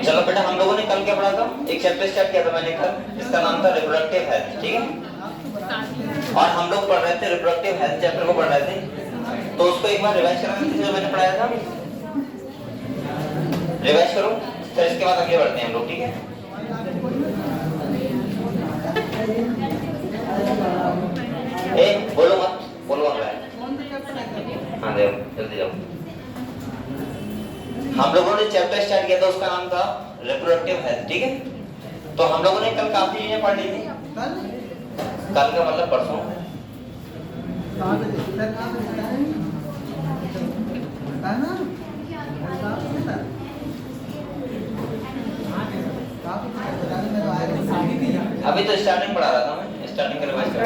चलो बेटा, हम लोगों ने कल क्या पढ़ा था? एक चैप्टर स्टार्ट किया था मैंने कल, इसका नाम था रिप्रोडक्टिव हेल्थ, ठीक है। और हम लोग पढ़ रहे थे रिप्रोडक्टिव हेल्थ चैप्टर को पढ़ रहे थे, तो उसको एक बार रिवाइज कराना जो मैंने पढ़ाया था, रिवाइज करो, फिर इसके बाद आगे बढ़ते हैं हम लोग, ठीक है। ए बोलो मत, बोलो मत भाई। हाँ देखो, जल्दी जाओ। हम लोगों ने चैप्टर स्टार्ट किया था, उसका नाम था रिप्रोडक्टिव हेल्थ, ठीक है। तो हम लोगों ने कल काफी चीजें पढ़ ली थी। कल का मतलब परसों। अभी तो स्टार्टिंग पढ़ा रहा था मैं, स्टार्टिंग का रिवाइज कर।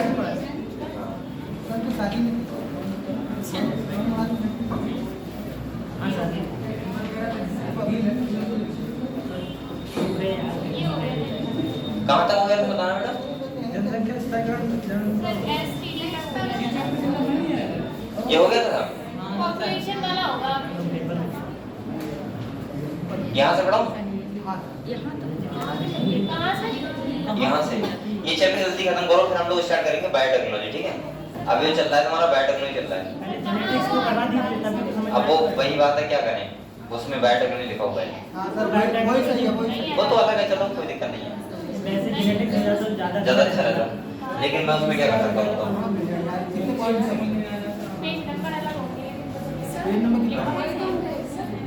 कहाँ तक हो गया बताना बेटा? ये हो गया था, पॉपुलेशन वाला होगा। यहाँ से पढ़ाऊं? कहाँ से? यहाँ से। ये चैप्टर जल्दी खत्म करो, फिर हम लोग स्टार्ट करेंगे बायोटेक्नोलॉजी, ठीक है। अभी जो चल रहा है तुम्हारा बायोटेक्नोलॉजी चल रहा है। अब वो वही बात है, क्या करें, उसमें बायोटेक्नोलॉजी लिखा हुआ है। वो तो अलग है, चलो कोई दिक्कत नहीं है, ज्यादा अच्छा रहता, लेकिन मैं उसमें क्या कर सकता हूँ? पेज नंबर अलग होंगे।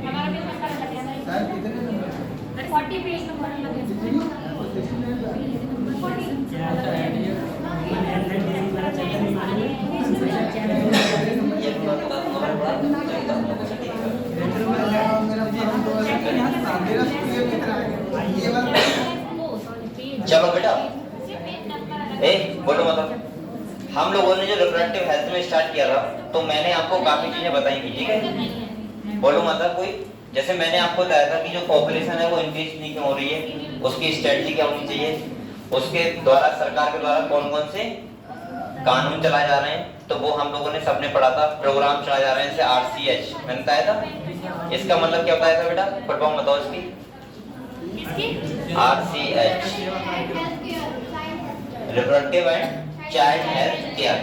हमारा पेज नंबर अलग है। 40 पेज नंबर अलग है। चलो बेटा, ए बोलो मतलब, हम लोगों ने जो रिप्रोडक्टिव हेल्थ में स्टार्ट किया था, तो मैंने आपको काफी चीजें बताई थी, ठीक है। बोलो मतलब कोई, जैसे मैंने आपको बताया था कि जो पॉपुलेशन है वो इंक्रीज नहीं क्यों हो रही है, उसकी स्ट्रेटजी क्या होनी चाहिए, उसके द्वारा सरकार के द्वारा कौन कौन से कानून चलाए जा रहे हैं, तो वो हम लोगों ने सबने पढ़ा था। प्रोग्राम चलाए जा रहे हैं, जैसे RCH मैंने बताया था। इसका मतलब क्या बताया था बेटा, फुल फॉर्म बताओ इसकी। RCH reproductive and child health care.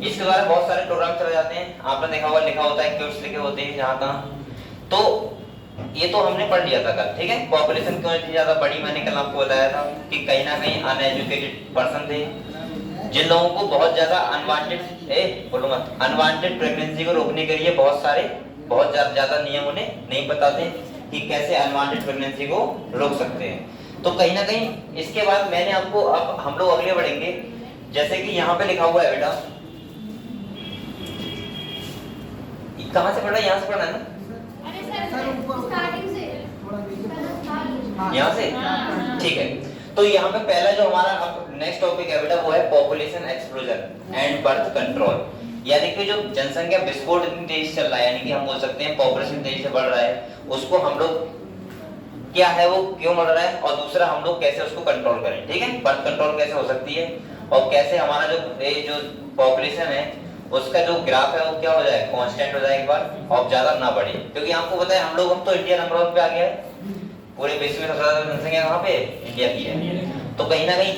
इसके द्वारा बहुत सारे प्रोग्राम चलाए जाते हैं, आपने देखा होगा, लिखा होता है, क्यूट्स लिखे होते हैं जहाँ तहाँ। तो ये तो हमने पढ़ लिया था कल, ठीक है। पॉपुलेशन क्यों इतनी ज्यादा बढ़ी, मैंने कल आपको बताया था कि कहीं ना कहीं अनएजुकेटेड पर्सन थे, जिन लोगों को बहुत ज्यादा अनवांटेड प्रेगनेंसी को रोकने के लिए बहुत ज्यादा नियम उन्हें नहीं बताते कि कैसे अनवांटेड प्रेगनेंसी को रोक सकते हैं। तो कहीं ना कहीं इसके बाद मैंने आपको, अब हम लोग आगे बढ़ेंगे, जैसे कि यहाँ पे लिखा हुआ है बेटा, कहाँ से पढ़ना है, यहाँ से पढ़ना है ना, यहाँ से, ठीक है। तो यहाँ पे पहला जो हमारा अब नेक्स्ट टॉपिक है बेटा, वो है population explosion and birth control. यानी कि जो जनसंख्या विस्फोट इतनी तेजी से चल रहा है, यानी कि हम बोल सकते हैं पॉपुलेशन तेजी से बढ़ रहा है, उसको हम लोग क्या है, वो क्यों बढ़ रहा है, और दूसरा हम लोग कैसे उसको कंट्रोल करें, ठीक है। बर्थ कंट्रोल कैसे हो सकती है, और कैसे हमारा जो पॉपुलेशन है उसका जो ग्राफ है वो क्या हो जाए, कांस्टेंट हो जाए एक बार, और ज्यादा ना बढ़े। क्योंकि आपको पता है हम तो इंडिया नंबर 1 पे आ गया है, पूरे विश्व में सबसे ज्यादा जनसंख्या कहाँ पे, इंडिया की है। तो कहीं ना कहीं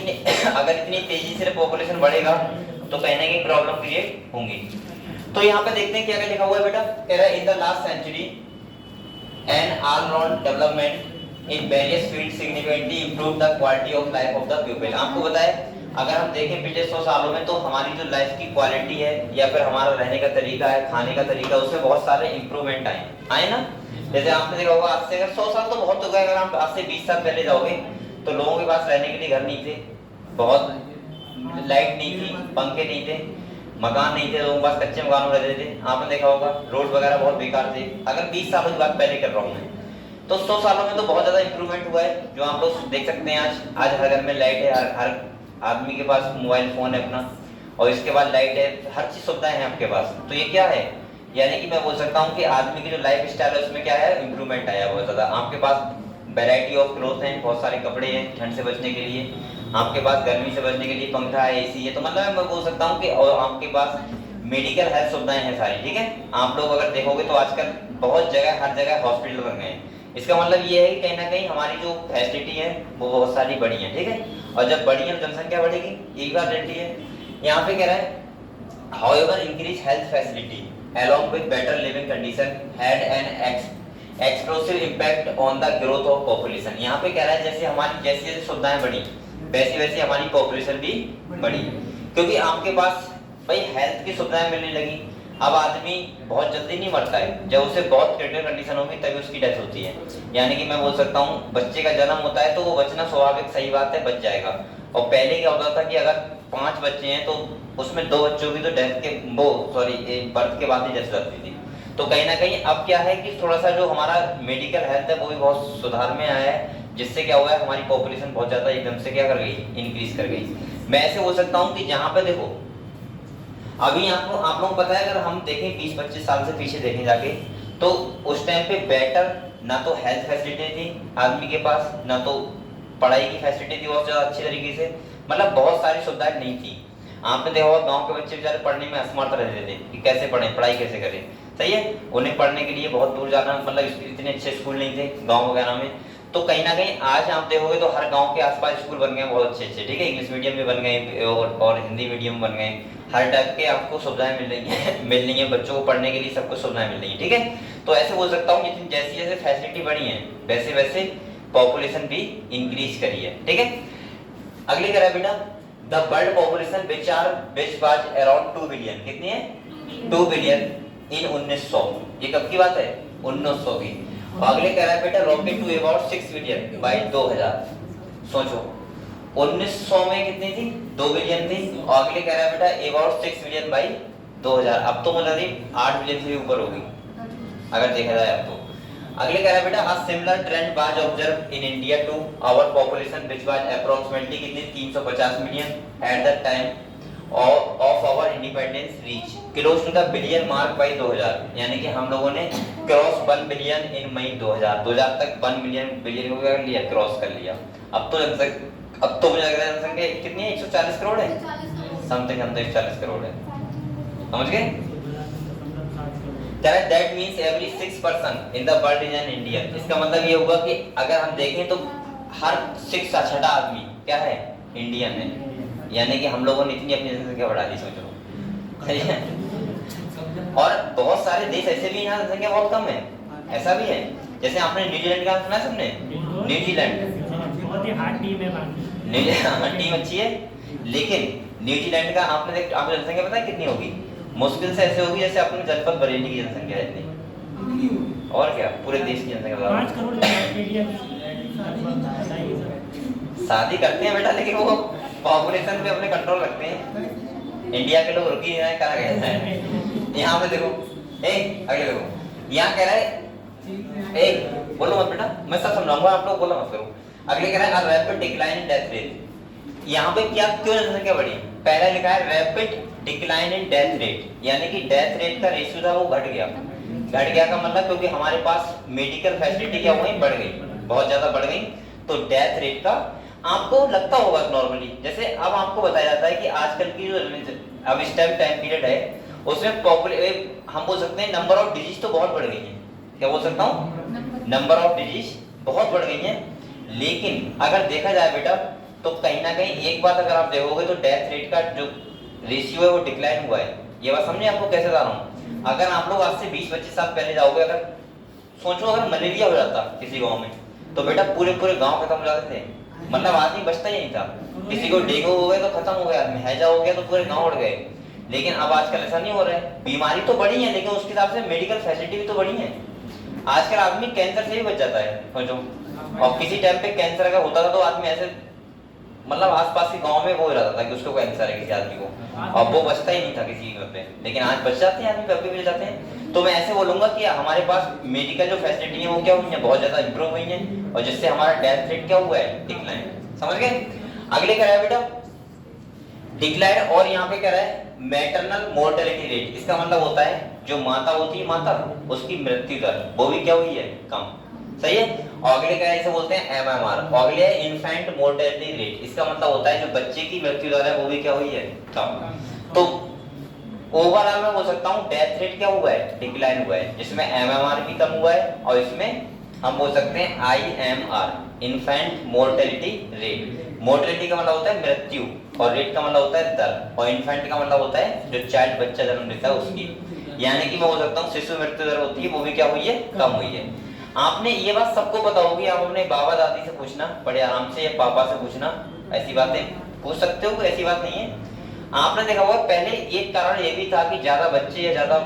अगर इतनी तेजी से पॉपुलेशन बढ़ेगा तो कहीं ना कहीं प्रॉब्लम क्रिएट होंगी। तो यहाँ पे देखते हैं क्या क्या लिखा हुआ है बेटा, कह रहा है in the last century an all round development in various field significantly improve the quality of life of the people. आपको बताए, अगर हम देखें पिछले 100 सालों में, तो हमारी जो लाइफ की क्वालिटी है, या फिर हमारा रहने का तरीका है, खाने का तरीका, उसमें बहुत सारे इंप्रूवमेंट आए ना। जैसे आपने देखा होगा, आज से अगर 100 साल तो बहुत हो गए, अगर आप आज से 20 साल पहले जाओगे तो लोगों के पास रहने के लिए घर नहीं थे, बहुत लाइट नहीं थी, पंखे नहीं थे, मकान नहीं थे, लोगों के पास कच्चे मकान रहते थे। आपने देखा होगा रोड वगैरह बहुत बेकार थे, अगर 20 सालों की बात पहले कर रहा हूँ मैं। तो 100 सालों में तो बहुत ज्यादा इंप्रूवमेंट हुआ है, जो आप लोग देख सकते हैं। आज हर घर में लाइट है, हर आदमी के पास मोबाइल फोन है अपना, और इसके बाद लाइट है, हर चीज सुविधाएं हैं आपके पास। तो ये क्या है, यानी कि मैं बोल सकता हूँ कि आदमी की जो लाइफ स्टाइल है उसमें क्या है, इंप्रूवमेंट आया बहुत ज्यादा। आपके पास वैरायटी ऑफ क्लोथ हैं, बहुत सारे कपड़े हैं ठंड से बचने के लिए, आपके पास गर्मी से बचने के लिए पंखा है, AC है। तो मतलब मैं बोल सकता हूँ कि, और आपके पास मेडिकल हेल्थ सुविधाएं हैं सारी, ठीक है। आप लोग अगर देखोगे तो आजकल बहुत जगह, हर जगह हॉस्पिटल बन गए हैं। इसका मतलब ये है कि कहीं ना कहीं हमारी जो फैसिलिटी है वो बहुत सारी बढ़ी है, ठीक है। और जब बढ़ी है तो जनसंख्या बढ़ेगी, यही बात रहती है। यहाँ पे कह रहा है however increase health facility along with better living condition had an explosive impact on the growth of population। यहाँ पे कह रहा है जैसे हमारी जैसी जैसी सुविधाएं बढ़ी वैसी वैसी हमारी पॉपुलेशन भी बढ़ी, क्योंकि आपके पास भाई हेल्थ की सुविधाएं मिलने लगी। अब आदमी बहुत जल्दी नहीं मरता है, जब उसे बहुत क्रिटिकल कंडीशन होगी तभी उसकी डेथ होती है। यानी कि मैं बोल सकता हूँ बच्चे का जन्म होता है तो वो बचना स्वाभाविक सही बात है, बच जाएगा। और पहले क्या होता था कि अगर 5 बच्चे हैं तो उसमें 2 बच्चों की तो डेथ के बर्थ के बाद ही डेथ जाती थी। तो कहीं ना कहीं अब क्या है कि थोड़ा सा जो हमारा मेडिकल हेल्थ है वो भी बहुत सुधार में आया है, जिससे क्या हुआ है हमारी पॉपुलेशन बहुत ज्यादा एकदम से क्या कर गई, इंक्रीज कर गई। मैं ऐसे बोल सकता हूँ कि जहाँ पे देखो अभी आप लोग पता है, अगर हम देखें 20-25 साल से पीछे देखें जाके, तो उस टाइम पे बेटर ना तो हेल्थ फैसिलिटी थी आदमी के पास, ना तो पढ़ाई की फैसिलिटी थी बहुत ज्यादा अच्छी तरीके से, मतलब बहुत सारी सुविधाएं नहीं थी। आपने देखा होगा गांव के बच्चे बेचारे पढ़ने में असमर्थ रहते थे कि कैसे पढ़ें, पढ़ाई कैसे करें, सही है। उन्हें पढ़ने के लिए बहुत दूर जाना, मतलब इतने अच्छे स्कूल नहीं थे गाँव वगैरह में। तो कहीं ना कहीं आज आप देखोगे तो हर गांव के आसपास स्कूल बन गए बहुत अच्छे अच्छे, ठीक है। इंग्लिश मीडियम भी बन गए और हिंदी मीडियम बन गए, हर टाइप के आपको सुविधाएं मिल रही है बच्चों को पढ़ने के लिए सब कुछ सुविधाएं मिल रही है, ठीक है। तो ऐसे बोल सकता हूँ जितनी जैसी जैसे फैसिलिटी बढ़ी है वैसे वैसे पॉपुलेशन भी इंक्रीज करी है, ठीक है। अगली कह रहा है बेटा the world population which was around 2 billion, कितनी है 2 बिलियन इन 1900, ये कब की बात है 1900 की। और अगले कह रहा है बेटा rocket to about 6 billion by 2000। सोचो 1900 में कितनी थी 2 बिलियन थी, और अगले कह रहा है बेटा अबाउट 6 बिलियन बाय 2000। अब तो मतलब 8 बिलियन से भी ऊपर होगी अगर देखा जाए अब तो। अगले कह रहा है बेटा a similar trend was observe in India too our population which was approximately कितनी 350 million at the time of our independence reach close to the billion mark by 2000। यानी कि हम लोगों ने क्रॉस 1 बिलियन इन मई 2000 तक 1 बिलियन को कर लिया, क्रॉस कर लिया। अब तो मुझे लग रहा है जनसंख्या कितनी है 140 करोड़ है, समथिंग 140 करोड़ है, समझ गए। That means every 6 person in the world is an Indian। इसका मतलब ये होगा कि अगर हम देखें तो हर 6 छठा आदमी क्या है इंडियन है। यानी कि हम लोगों ने इतनी अपनी जनसंख्या बढ़ा दी, सोचो, सही है। और बहुत सारे देश ऐसे भी यहाँ जनसंख्या बहुत कम है, ऐसा भी है। जैसे आपने न्यूजीलैंड का सुना है सबने, न्यूजीलैंड बहुत ही हार्ड टीम है, न्यूजीलैंड टीम अच्छी है, लेकिन न्यूजीलैंड का आपने जनसंख्या पता है कितनी होगी, मुश्किल से ऐसे होगी जैसे अपने जनपद बरेली की जनसंख्या है इतनी, और क्या पूरे देश की जनसंख्या 5 करोड़ शादी करते हैं बेटा, लेकिन वो पॉपुलेशन पे अपने कंट्रोल रखते हैं। इंडिया के लोग रुक ही नहीं रहे, कहा गया है। यहाँ पे देखो अगले देखो यहाँ कह रहा है बोलो मत बेटा, मैं सब समझाऊंगा, आप लोग बोलो मत करो। अगले कह रहा है rapid decline in death rate. यहाँ पे क्या क्यों जनसंख्या बढ़ी, पहला लिखा है rapid decline in death rate, यानी कि डेथ रेट का रेशियो था वो घट गया का मतलब क्योंकि हमारे पास मेडिकल फैसिलिटी क्या हो गई, बढ़ गई, बहुत ज्यादा बढ़ गई। तो डेथ रेट का आपको लगता होगा नॉर्मली, जैसे अब आपको बताया जाता है कि आजकल की जो अब इस टाइम पीरियड है उसमें हम बोल सकते हैं नंबर ऑफ डिजीज तो बहुत बढ़ गई है, क्या बोल सकता हूँ, नंबर ऑफ डिजीज बहुत बढ़ गई है। लेकिन अगर देखा जाए बेटा तो कहीं ना कहीं एक बात अगर आप देखोगे तो डेथ रेट का जो रेशियो है वो डिक्लाइन हुआ है। ये बात समझे आपको कैसे बता रहा हूँ। अगर आप लोग आज से 20-25 साल पहले जाओगे, अगर सोचो अगर मलेरिया हो जाता किसी गांव में तो बेटा पूरे गांव खत्म हो जाते थे, मतलब आदमी बचता ही नहीं था। किसी को डेंगू हो गया तो खत्म हो गया आदमी, हैजा हो गया तो पूरे गांव उड़ गए। लेकिन अब आजकल ऐसा नहीं हो रहा है, बीमारी तो बढ़ी है लेकिन उसके हिसाब से मेडिकल फैसिलिटी भी तो बढ़ी है। आजकल आदमी कैंसर से भी बच जाता है सोचो, और किसी टाइम पे कैंसर अगर होता था तो आदमी ऐसे मतलब आसपास के गांव में वो हो जाता था कि उसको कैंसर है किसी आदमी को, और वो बचता ही नहीं था किसी घर पे, लेकिन आज बच जाते हैं आदमी, कभी भी जाते हैं। तो मैं ऐसे बोलूंगा कि हमारे पास मेडिकल जो फैसिलिटी है वो क्या हुई है, बहुत ज्यादा इंप्रूव हुई है, और जिससे हमारा डेथ रेट क्या हुआ है, डिक्लाइन। समझ गए। अगले कह रहा है बेटा डिक्लाइन, और यहाँ पे कह रहा है मैटरनल मोर्टेलिटी रेट। इसका मतलब होता है जो माता होती है, माता उसकी मृत्यु दर वो भी क्या हुई है, कम, सही है। और अगले क्या है, इसे बोलते हैं एमएमआर। और अगले है इन्फेंट मोर्टेलिटी रेट। इसका मतलब होता है जो बच्चे की मृत्यु दर है वो भी क्या हुई है, कम। तो ओवरऑल मैं बोल सकता हूँ डेथ रेट क्या हुआ है, डिक्लाइन हुआ है, जिसमें एमएमआर भी कम हुआ है और इसमें हम बोल सकते हैं IMR, infant mortality rate. Mortality का मतलब होता है मृत्यु और रेट का मतलब होता है दर, और इन्फेंट का मतलब होता है जो चाइल्ड बच्चा जन्म लेता है उसकी, यानी कि मैं बोल सकता हूँ शिशु मृत्यु दर होती है वो भी क्या हुई है, कम हुई है। आपने ये बात सबको पता होगी, आप अपने बाबा दादी से पूछना बड़े आराम से, या पापा से पूछना, ऐसी बातें पूछ सकते हो, ऐसी बात नहीं है। आपने देखा होगा पहले एक कारण ये भी था कि ज्यादा बच्चे या ज्यादा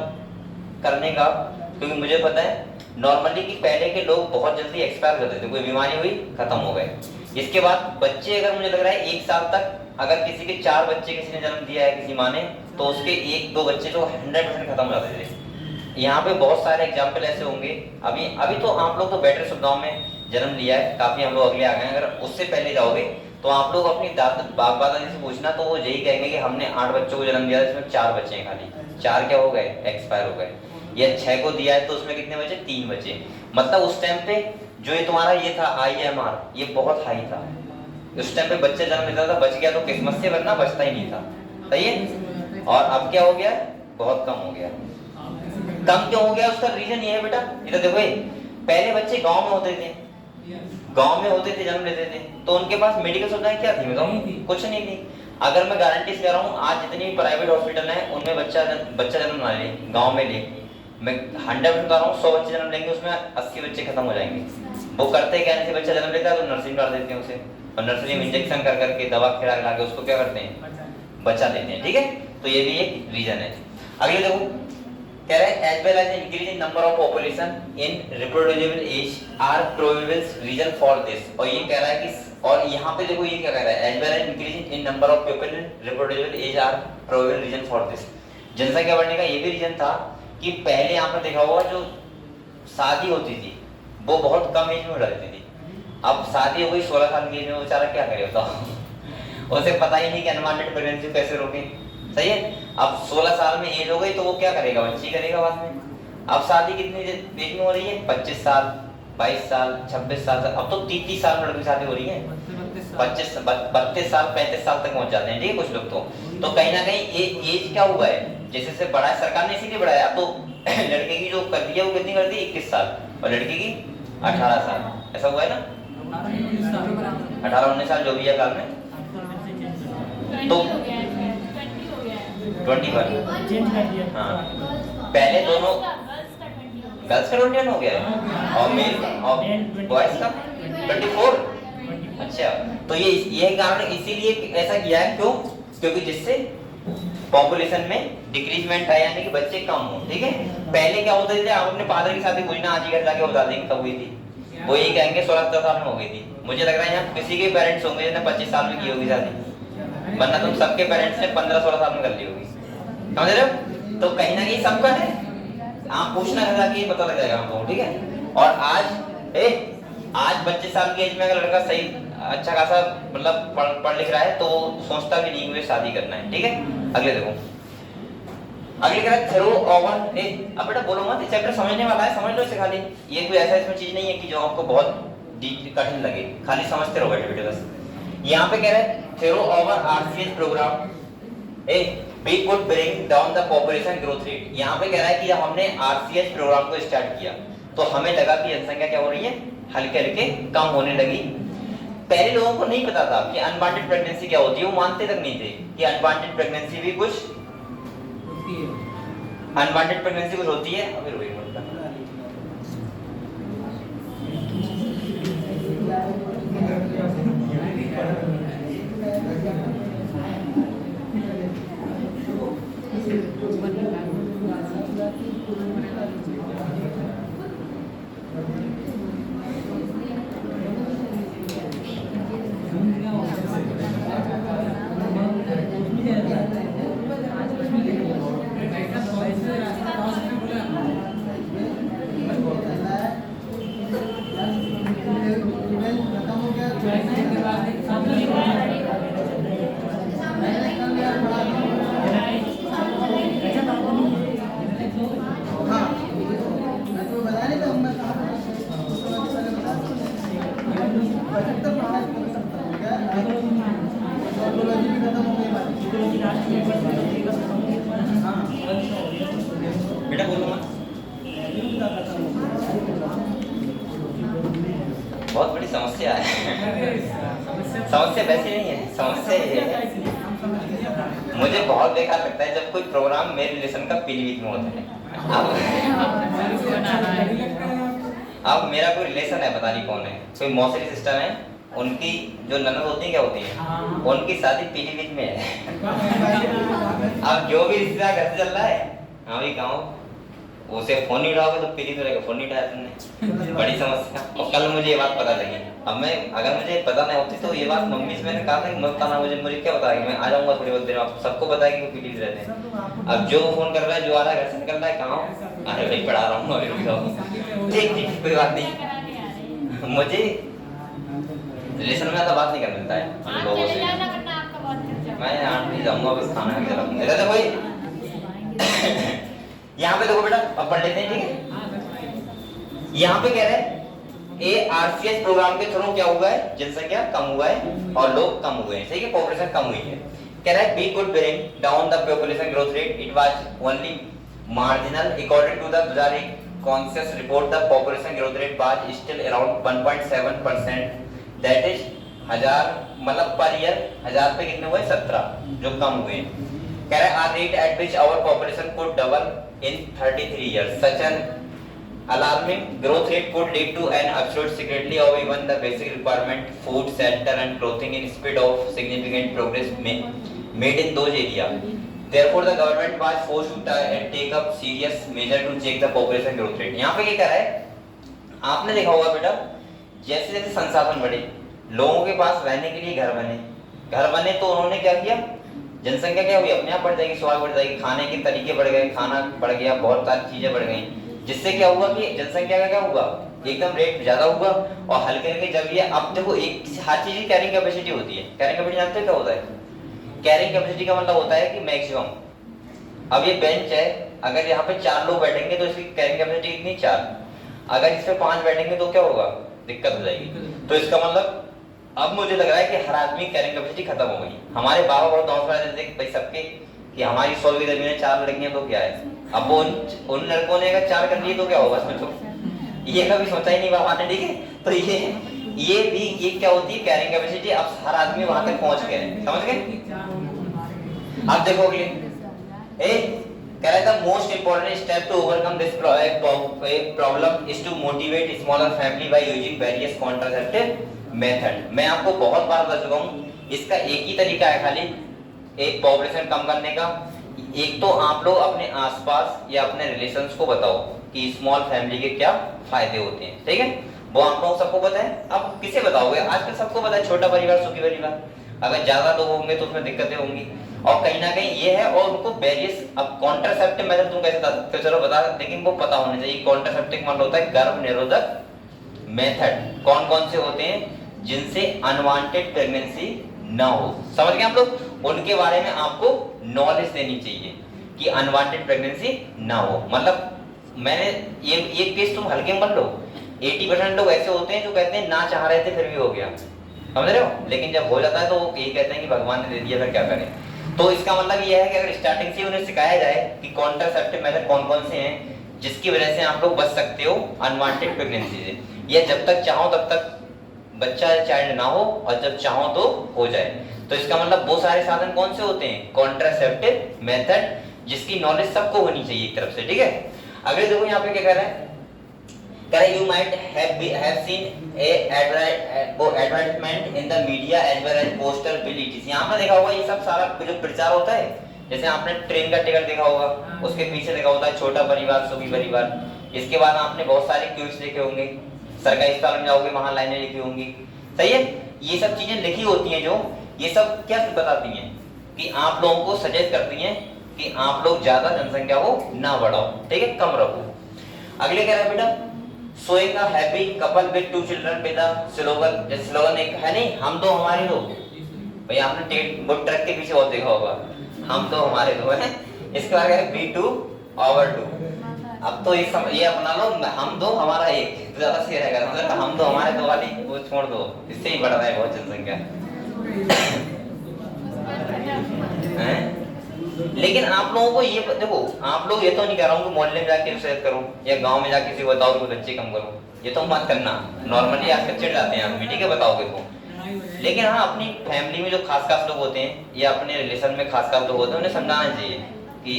करने का, क्योंकि मुझे पता है नॉर्मली कि पहले के लोग बहुत जल्दी एक्सपायर करते थे, कोई बीमारी हुई खत्म हो गए। इसके बाद बच्चे, अगर मुझे लग रहा है 1 साल तक अगर किसी के 4 बच्चे किसी ने जन्म दिया है किसी माँ ने, तो उसके 1-2 बच्चे तो 100% खत्म हो जाते थे। यहाँ पे बहुत सारे एग्जाम्पल ऐसे होंगे। अभी तो आप लोग तो बेटर सुविधाओं में जन्म लिया है, काफी हम लोग अगले आ गए हैं। अगर उससे पहले जाओगे तो आप लोग अपनी बाप दादी से पूछना तो वो यही कहेंगे कि हमने 8 बच्चों को जन्म दिया, इसमें 4 बच्चे हैं, खाली 4 क्या हो गए, एक्सपायर हो गए। या 6 को दिया है तो उसमें कितने बचे, 3 बचे। मतलब उस टाइम पे जो ये तुम्हारा ये था IMR, ये बहुत हाई था। उस टाइम पे बच्चे जन्म लेता था, बच गया तो किस्मत से, वरना बचता ही नहीं था। सही है। और अब क्या हो गया, बहुत कम हो गया। कम क्यों हो गया, उसका रीजन ये है बेटा, ये तो देखो, पहले बच्चे गांव में होते थे, जन्म लेते थे, तो उनके पास मेडिकल सुविधाएं क्या थी, बताओ, कुछ नहीं थी। अगर मैं गारंटी से कह रहा हूँ आज जितनी प्राइवेट हॉस्पिटल है उनमें बच्चा जन्म ना ले, गांव में ले, मैं 100% कह रहा हूँ, 100 बच्चे जन्म लेंगे उसमें 80 बच्चे खत्म हो जाएंगे। वो करते क्या, जैसे बच्चा जन्म लेता है तो नर्सिंग कर देते हैं उसे, और नर्सरी में इंजेक्शन कर करके दवा खिला के उसको क्या करते हैं, बचा देते हैं। ठीक है, तो ये भी एक रीजन है। अगले देखो, कह रहे हैं as well as increase in number of population in reproducible age are probable reason for this. और ये कह रहा है कि, और यहाँ पे देखो ये क्या कह रहा है, as well as increase in number of people in reproducible age are probable reason for this. जनसंख्या बढ़ने का ये भी रीजन था कि पहले आपने देखा होगा जो शादी होती थी वो बहुत कम एज में हो जाती थी। अब शादी हो गई 16 साल की एज में, बेचारा क्या करे बताओ, उसे पता ही नहीं कि अनवांटेड प्रेगनेंसी कैसे रोकें। सही है। अब 16 साल में एज हो गई तो वो क्या करेगा, बच्ची करेगा बाद में। अब शादी कितनी एज में हो रही है, 25 साल, 22 साल, 26 साल, अब तो 30 साल में लड़की शादी हो रही है, 32 साल, 35 साल तक पहुंच जाते हैं। ठीक है, कुछ लोग तो कहीं ना कहीं ये एज क्या हुआ है, जैसे से बढ़ाया सरकार ने, इसीलिए बढ़ाया। अब तो लड़के की जो कर दी है वो कितनी कर दी, 21 साल, और लड़की की 18 साल, ऐसा हुआ है ना, 18-19 साल जो भी है काल में, तो 21 चेंज कर दिया। हाँ, पहले दोनों गर्ल्स का 21 हो गया है, और मेल और बॉयज का 24। अच्छा, तो ये कारण इसीलिए ऐसा किया है, क्यों, क्योंकि जिससे पॉपुलेशन में डिक्रीजमेंट है, यानी कि बच्चे कम हो। ठीक है, पहले क्या होता था, आप अपने फादर की शादी पूछना आज ही घर जाके बता देंगे कब हुई थी, वो यही कहेंगे 16-17 साल में हो गई थी। मुझे लग रहा है यहाँ किसी के पेरेंट्स होंगे जिन्होंने 25 साल में की होगी शादी, वरना तुम सबके पेरेंट्स ने 15-16 साल में कर ली होगी। समझ रहे हो, तो कहीं ना कहीं सबका है, आप पूछना घर जाके पता लग जाएगा आपको। ठीक है, और आज 25 साल की एज में अगर लड़का सही अच्छा खासा मतलब पढ़ लिख रहा है तो सोचता भी नहीं मुझे शादी करना है। ठीक है, अगले देखो, अगले कह रहा है थ्रो ओवर। अब बेटा बोलो मत, चैप्टर समझने वाला है, समझ लो इसे खाली, ये कोई ऐसा इसमें चीज नहीं है कि जो आपको बहुत कठिन लगे, खाली समझते रहो बैठे बैठे बस। यहाँ पे कह रहा है through over RCS program we could bring down the population growth rate। यहाँ पे कह रहा है कि जब हमने RCS प्रोग्राम को स्टार्ट किया तो हमें लगा कि जनसंख्या क्या हो रही है, हल्के हल्के कम होने लगी। पहले लोगों को नहीं पता था कि अनवांटेड प्रेगनेंसी क्या होती है, वो मानते तक नहीं थे कि अनवांटेड प्रेगनेंसी भी कुछ होती है। अभी बेटा बोलो मत। बहुत बड़ी समस्या है। समस्या वैसी नहीं है, समस्या ये है, मुझे बहुत बेकार लगता है जब कोई प्रोग्राम मेरे रिलेशन का पीलीभीत में होता है। अब मेरा कोई रिलेशन है, पता नहीं कौन है, कोई मौसरी सिस्टर है, उनकी जो ननद होती है क्या होती है, उनकी शादी पीलीभीत में है। अब जो भी रिश्तेदार घर से चल रहा है, हाँ भाई गाँव, उसे फोन नहीं उठाओगे तो पीली तो रहेगा, फोन नहीं उठाया तुमने, बड़ी समस्या। और कल मुझे ये बात पता लगी, अब मैं अगर मुझे पता नहीं होती तो ये बात मम्मी से मैंने कहा था कि मत बताना, मुझे क्या बताएगी, मैं आ जाऊंगा थोड़ी बहुत देर में, आप सबको बताएगी वो पीली रहते हैं। अब जो फोन कर रहा है, जो आ रहा है घर से निकल रहा है, कहाँ, अरे भाई पढ़ा रहा हूँ, अभी रुक जाओ, ठीक ठीक कोई बात नहीं। मुझे रिलेशन में ऐसा बात नहीं कर मिलता है लोगों से, मैं यहाँ नहीं जाऊंगा, बस खाना खा के चलाऊंगा। देखो भाई यहाँ पे देखो बेटा, अब पढ़ लेते हैं, ठीक है। यहाँ पे कह रहे हैं ये आरसीएस प्रोग्राम के थ्रू क्या हुआ है, जनसंख्या कम हुआ है और लोग कम हुए हैं, सही है, पॉपुलेशन कम हुई है। कह रहा है we could bring down the population growth rate, it was only marginal according to the 2001 consensus report, the population growth rate was still around 1.7%, that is 1000 मतलब पर ईयर 1000 पे कितने हुए, 17 जो कम हुए हैं। कह रहा है our rate at which our population could double in 33 years, such an alarming growth rate could lead to an absolute security of even the basic requirement, food, shelter and clothing, in spite of significant progress made in those areas. Therefore the government was forced to take up serious measure to check the population growth rate. यहाँ पे क्या कह रहा है, आपने देखा होगा बेटा, जैसे जैसे संसाधन बढ़े, लोगों के पास रहने के लिए घर बने तो उन्होंने क्या किया, जनसंख्या क्या हुई, अपने आप बढ़ जाएगी, स्वास्थ्य बढ़ जाएगी, खाने के तरीके बढ़ गए, खाना बढ़ गया, बहुत सारी चीजें बढ़ गई, जिससे क्या हुआ कि जनसंख्या का क्या हुआ, एकदम रेट ज्यादा हुआ। और हल्के हल्के जब ये, अब देखो एक हर चीज की कैरिंग कैपेसिटी होती है, कैरिंग कैपेसिटी जानते हो क्या होता है, कैरिंग कैपेसिटी का मतलब होता है कि मैक्सिमम, अब ये बेंच है, अगर यहाँ पे 4 लोग बैठेंगे तो इसकी कैरिंग कैपेसिटी कितनी, 4, अगर इस पे 5 बैठेंगे तो क्या होगा, दिक्कत हो जाएगी। तो इसका मतलब अब मुझे लग रहा है कि हर आदमी कैरिंग कैपेसिटी खत्म हो गई। हमारे बाबा बहुत हौसला देते कि भाई सबके, कि हमारी 100 की जमीन है, 4 लड़कियां तो क्या है, अब वो उन लड़कों ने अगर 4 कर लिए तो क्या होगा, सोचो, ये कभी सोचा ही नहीं बाबा ने, ठीक है। तो ये क्या होती है कैरिंग कैपेसिटी, अब हर आदमी वहां तक पहुंच गए, समझ गए। अब देखो अगले, कह रहा था most important step to overcome this problem is to motivate smaller family by using various contraceptive method. मैं आपको बहुत बार बता चुका हूँ, इसका एक ही तरीका है खाली, एक पॉपुलेशन कम करने का। एक तो आप लोग अपने आसपास या अपने रिलेशंस को बताओ कि स्मॉल फैमिली के क्या फायदे होते हैं, ठीक है, वो आप लोग सबको पता है। अब किसे बताओगे, आजकल सबको पता है, छोटा परिवार सुखी परिवार, अगर ज्यादा लोग होंगे तो उसमें दिक्कतें होंगी, और कहीं ना कहीं ये है। और उनको वेरियस, अब कॉन्ट्रासेप्टिव मेथड तुम कैसे तो चलो बता, लेकिन वो पता होना चाहिए। कॉन्ट्रासेप्टिव मतलब होता है गर्भ निरोधक मेथड, कौन कौन से होते हैं जिनसे अनवांटेड प्रेगनेंसी ना हो, समझ गए आप लोग, उनके बारे में आपको नॉलेज देनी चाहिए कि अनवांटेड प्रेगनेंसी ना हो। मतलब मैंने ये केस तुम हल्के में मत लो, 80% लोग ऐसे होते हैं जो कहते हैं ना चाह रहे थे फिर भी हो गया, समझ रहे हो, लेकिन जब हो जाता है तो वो यही कहते हैं कि भगवान ने दे दिया, फिर क्या करें। तो इसका मतलब ये है कि अगर स्टार्टिंग से उन्हें सिखाया जाए कि कॉन्ट्रासेप्टिव मेथड कौन कौन से हैं जिसकी वजह से आप लोग बच सकते हो अनवांटेड प्रेगनेंसी से, या जब तक चाहो तब तक बच्चा चाइल्ड ना हो, और जब चाहो तो हो जाए। तो इसका मतलब वो सारे साधन कौन से होते हैं, कॉन्ट्रासेप्टिव मेथड, जिसकी नॉलेज सबको होनी चाहिए एक तरफ से, ठीक है। अगले देखो यहाँ पे क्या कह रहा है, कह रहा है you might have seen a advertisement in the media as well as poster बिलिटीज। यहाँ पे देखा होगा ये सब सारा जो प्रचार होता है, जैसे आपने ट्रेन का टिकट देखा होगा, उसके पीछे देखा होता है छोटा परिवार सुखी परिवार। इसके बाद आपने बहुत सारे क्यूट्स देखे होंगे, सरकारी अस्पताल में जाओगे वहां लाइनें लिखी होंगी, सही है। ये सब चीजें लिखी होती हैं, जो ये सब क्या बताती हैं कि आप लोगों को सजेस्ट करती हैं कि आप लोग ज्यादा जनसंख्या को ना बढ़ाओ, ठीक है, कम रखो। अगले कह रहा है बेटा, showing a happy couple with 2 children with a slogan, जैसे स्लोगन एक है नहीं, हम दो हमारे दो, भाई आपने वो ट्रक के पीछे बहुत देखा होगा, हम दो हमारे दो है, इसके बाद है बी 2 ओवर 2। अब तो ये अपना लो, हम दो हमारा एक, ज्यादा सही रहेगा, मतलब हम दो हमारे दो वाली वो छोड़ दो, इससे ही बढ़ रहा है बहुत जनसंख्या। लेकिन आप लोगों को ये देखो, आप लोग ये तो नहीं कह रहा हूँ कि मोहल्ले में जाके सैर करो या गांव में जाके किसी को बताओ कि बच्चे कम करो, ये तो मत करना। नॉर्मली आजकल चिढ़ जाते हैं आदमी, ठीक है, बताओगे तो। लेकिन हाँ, अपनी फैमिली में जो खास लोग होते हैं या अपने रिलेशन में खास लोग होते हैं, उन्हें समझाना चाहिए कि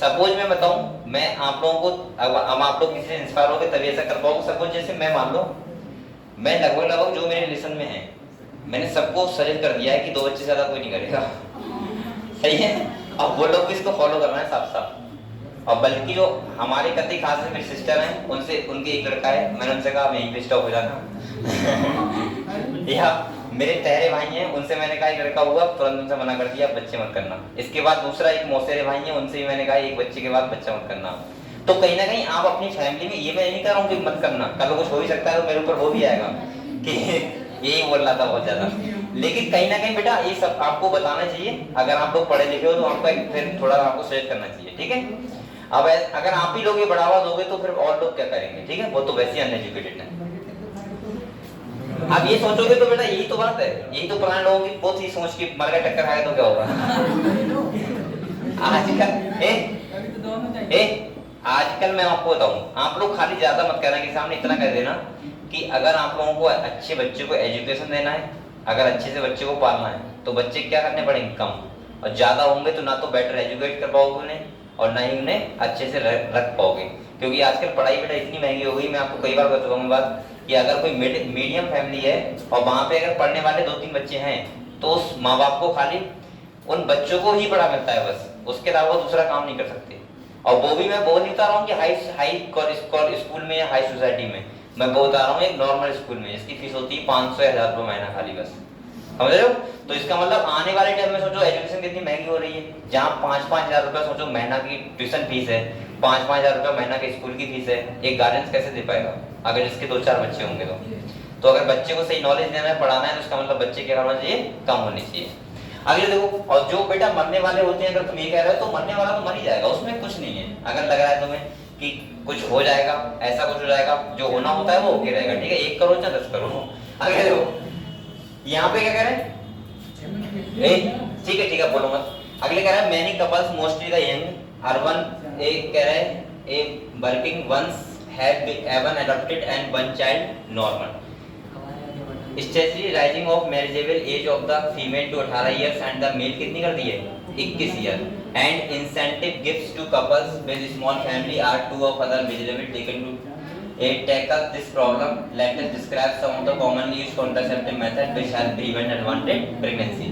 सपोज मैं बताऊं, मैं आप लोगों को अब आप लोग किसी से इंस्पायर होकर तभी ऐसा कर पाओगे। सपोज जैसे मैं मान लो, मैं लगभग जो मेरे रिलेशन में है, मैंने सबको सजेस्ट कर दिया है कि 2 बच्चे से ज्यादा कोई नहीं करेगा। सही है। अब वो लोग भी इसको फॉलो करना है साफ साफ। और बल्कि जो हमारे कतई खास में मेरी सिस्टर हैं, उनसे उनके एक लड़का है, मैंने उनसे कहा यहीं पे स्टॉप हो जाना। या मेरे तहरे भाई हैं, उनसे मैंने कहा एक लड़का हुआ, तुरंत उनसे मना कर दिया बच्चे मत करना। इसके बाद दूसरा एक मौसेरे भाई हैं, उनसे भी मैंने कहा एक बच्चे के बाद बच्चा मत करना। तो कहीं ना कहीं आप अपनी फैमिली में, ये मैं नहीं कह रहा हूँ कि मत करना, कल कुछ हो ही सकता है तो मेरे ऊपर वो भी आएगा कि यही बोल रहा था बहुत ज्यादा। लेकिन कहीं ना कहीं बेटा ये सब आपको बताना चाहिए। अगर आप लोग पढ़े लिखे हो तो आपको फिर थोड़ा आपको सजेस्ट करना चाहिए, ठीक है। अब अगर आप ही लोग ये बढ़ावा दोगे तो फिर और लोग क्या करेंगे, ठीक है, वो तो वैसे ही अनएजुकेटेड है। अब ये सोचोगे तो बेटा यही तो बात है, यही तो पुराने लोगों की बहुत ही सोच की मर का टक्कर खाए तो क्या होगा। आजकल मैं आपको बताऊं, आप लोग खाली ज्यादा मत करना कि सामने इतना कर देना कि अगर आप लोगों को अच्छे बच्चे को एजुकेशन देना है, अगर अच्छे से बच्चे को पालना है, तो बच्चे क्या करने पड़ेंगे, कम। और ज्यादा होंगे तो ना तो बेटर एजुकेट कर पाओगे उन्हें और ना ही उन्हें अच्छे से रख पाओगे। क्योंकि आजकल पढ़ाई बेटा इतनी महंगी हो गई, मैं आपको कई बार बता चुका हूं बात कि अगर कोई मीडियम फैमिली है और वहां पे अगर पढ़ने वाले 2-3 बच्चे हैं, तो उस माँ बाप को खाली उन बच्चों को ही पढ़ा मिलता है बस, उसके अलावा दूसरा काम नहीं कर सकते। और वो भी मैं वो नहीं बता रहा हूँ कि हाई स्कूल में या हाई सोसाइटी में, मैं वो बता रहा हूँ एक नॉर्मल स्कूल में जिसकी फीस होती है 500 या 1000 रुपये महीना खाली, बस। समझ रहे हो। तो इसका मतलब आने वाले टाइम में सोचो एजुकेशन कितनी महंगी हो रही है, जहाँ 5-5 हजार रुपया सोचो महीना की ट्यूशन फीस है, 5-5 हजार रुपया महीना की स्कूल की फीस है। एक गार्जियन कैसे दे पाएगा अगर इसके 2-4 बच्चे होंगे तो अगर बच्चे को सही नॉलेज देना है, पढ़ाना है, तो इसका मतलब बच्चे क्या होना चाहिए, कम होनी चाहिए। आगे देखो, और जो बेटा मरने वाले होते हैं, अगर तुम ये कह रहे हो तो मरने वाला तो मर ही जाएगा, उसमें कुछ नहीं है। अगर लग रहा है तुम्हें कि कुछ हो जाएगा, ऐसा कुछ हो जाएगा, जो होना होता है वो होके रहेगा, ठीक है, 1 करोड़ या 10 करोड़ हो। आगे देखो यहाँ पे क्या कह रहे हैं, ठीक है बोलो मत। अगले कह रहा है many couples mostly the young urban, एक कह रहा है a working ones have even adopted and one child normal. Steadily raising of marriageable age of the female to 18 years and the male कितनी कर दी है, 21 year. And incentive gifts to couples with small family are 2 of other measurable taken to tackle this problem. Let us describe some of the commonly used contraceptive methods which help prevent unwanted pregnancy.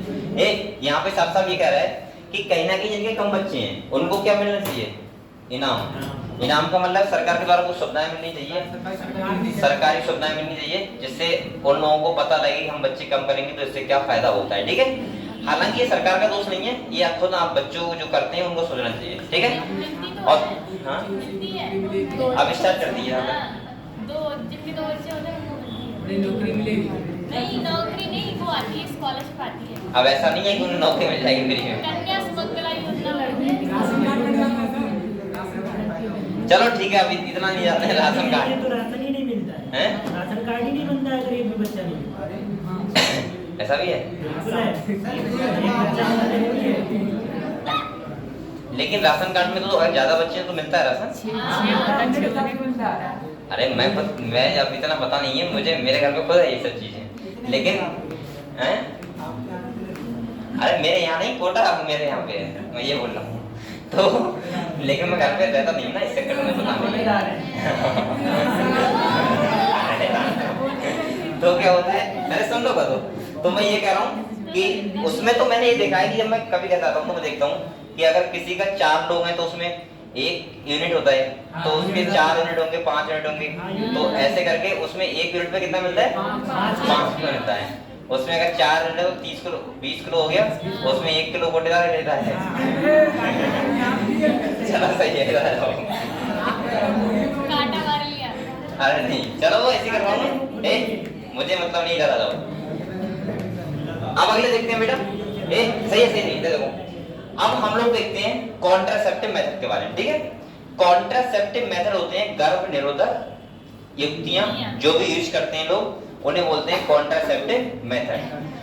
यहाँ पे साफ साफ ये कह रहा है कि कहीं ना कहीं जिनके कम बच्चे हैं उनको क्या मिलना चाहिए, इनाम। इनाम का मतलब सरकार के द्वारा कुछ सुविधाएं मिलनी चाहिए, सरकारी सुविधाएं मिलनी चाहिए, जिससे उन लोगों को पता लगे कि हम बच्चे कम करेंगे तो इससे क्या फायदा होता है, ठीक है। हालांकि ये सरकार का दोष नहीं है, ये आप खुद आप बच्चों जो करते हैं उनको सोचना चाहिए, ठीक है। और हाँ अब स्टार्ट कर दिया जिनके 2 बच्चे होते हैं नौकरी मिलेगी नहीं, नौकरी नहीं, वो आती है, स्कॉलरशिप आती है। अब ऐसा नहीं है कि उन्हें नौकरी मिल जाएगी फ्री में। कन्या सुमंगला योजना लड़के चलो ठीक है, अभी इतना नहीं जानते हैं राशन कार्ड। तो राशन ही नहीं मिलता है, राशन कार्ड ही नहीं बनता है गरीब में बच्चा नहीं। ऐसा भी है, लेकिन राशन कार्ड में तो अगर ज्यादा बच्चे हैं तो मिलता है राशन। अरे मैं अब इतना पता नहीं है मुझे, मेरे घर पे खुद है ये सब चीजें, लेकिन हैं अरे मेरे यहाँ नहीं, कोटा मेरे यहाँ पे है, मैं ये बोल रहा हूँ। तो लेकिन मैं घर पे रहता नहीं ना, इससे कर मैं पता नहीं। तो क्या होता है, मैंने सुन लो तो मैं ये कह रहा हूँ कि उसमें तो मैंने ये देखा है कि जब मैं कभी कहता हूँ तो मैं देखता हूँ कि अगर किसी का 4 लोग हैं तो उसमें 1 यूनिट होता है, तो उसके 4 यूनिट होंगे, 5 यूनिट होंगे, तो ऐसे करके उसमें 1 यूनिट पे कितना मिलता है, 5 किलो मिलता है। उसमें अगर 4 यूनिट है तो 30 किलो 20 किलो हो गया, उसमें 1 किलो कोटेदार लेता है। चलो सही है, कांटा मार लिया। अरे नहीं चलो वो ऐसे करवाऊंगा, मुझे मतलब नहीं करा जाओ। अब अगले देखते हैं बेटा, सही है, सही नहीं देखो। अब हम लोग देखते हैं कॉन्ट्रासेप्टिव मेथड के बारे में, ठीक है। कॉन्ट्रासेप्टिव मेथड होते हैं गर्भ निरोधक युक्तियां जो भी यूज करते हैं लोग, उन्हें बोलते हैं कॉन्ट्रासेप्टिव मेथड।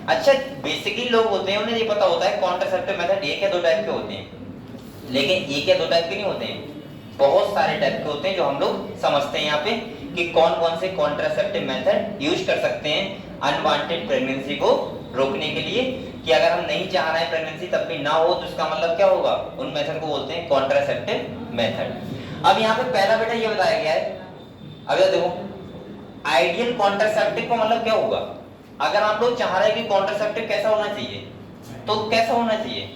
अच्छा बेसिकली लोग होते हैं उन्हें ये पता होता है कॉन्ट्रासेप्टिव मेथड एक या दो टाइप के होते हैं, लेकिन एक या दो टाइप के नहीं होते हैं, बहुत सारे टाइप के होते हैं जो हम लोग समझते हैं यहाँ पे कि कौन कौन से कॉन्ट्रासेप्टिव मेथड यूज कर सकते हैं अनवांटेड प्रेगनेंसी को रोकने के लिए, कि अगर हम नहीं चाह रहे हैं प्रेगनेंसी तब भी ना हो तो इसका मतलब क्या होगा, उन मेथड को बोलते हैं कॉन्ट्रासेप्टिव मेथड। अब यहाँ पे पहला बेटा ये बताया गया है, अब ये देखो आइडियल कॉन्ट्रासेप्टिव का मतलब क्या होगा, अगर आप लोग चाह रहे हैं कि कॉन्ट्रासेप्टिव कैसा होना चाहिए तो कैसा होना चाहिए,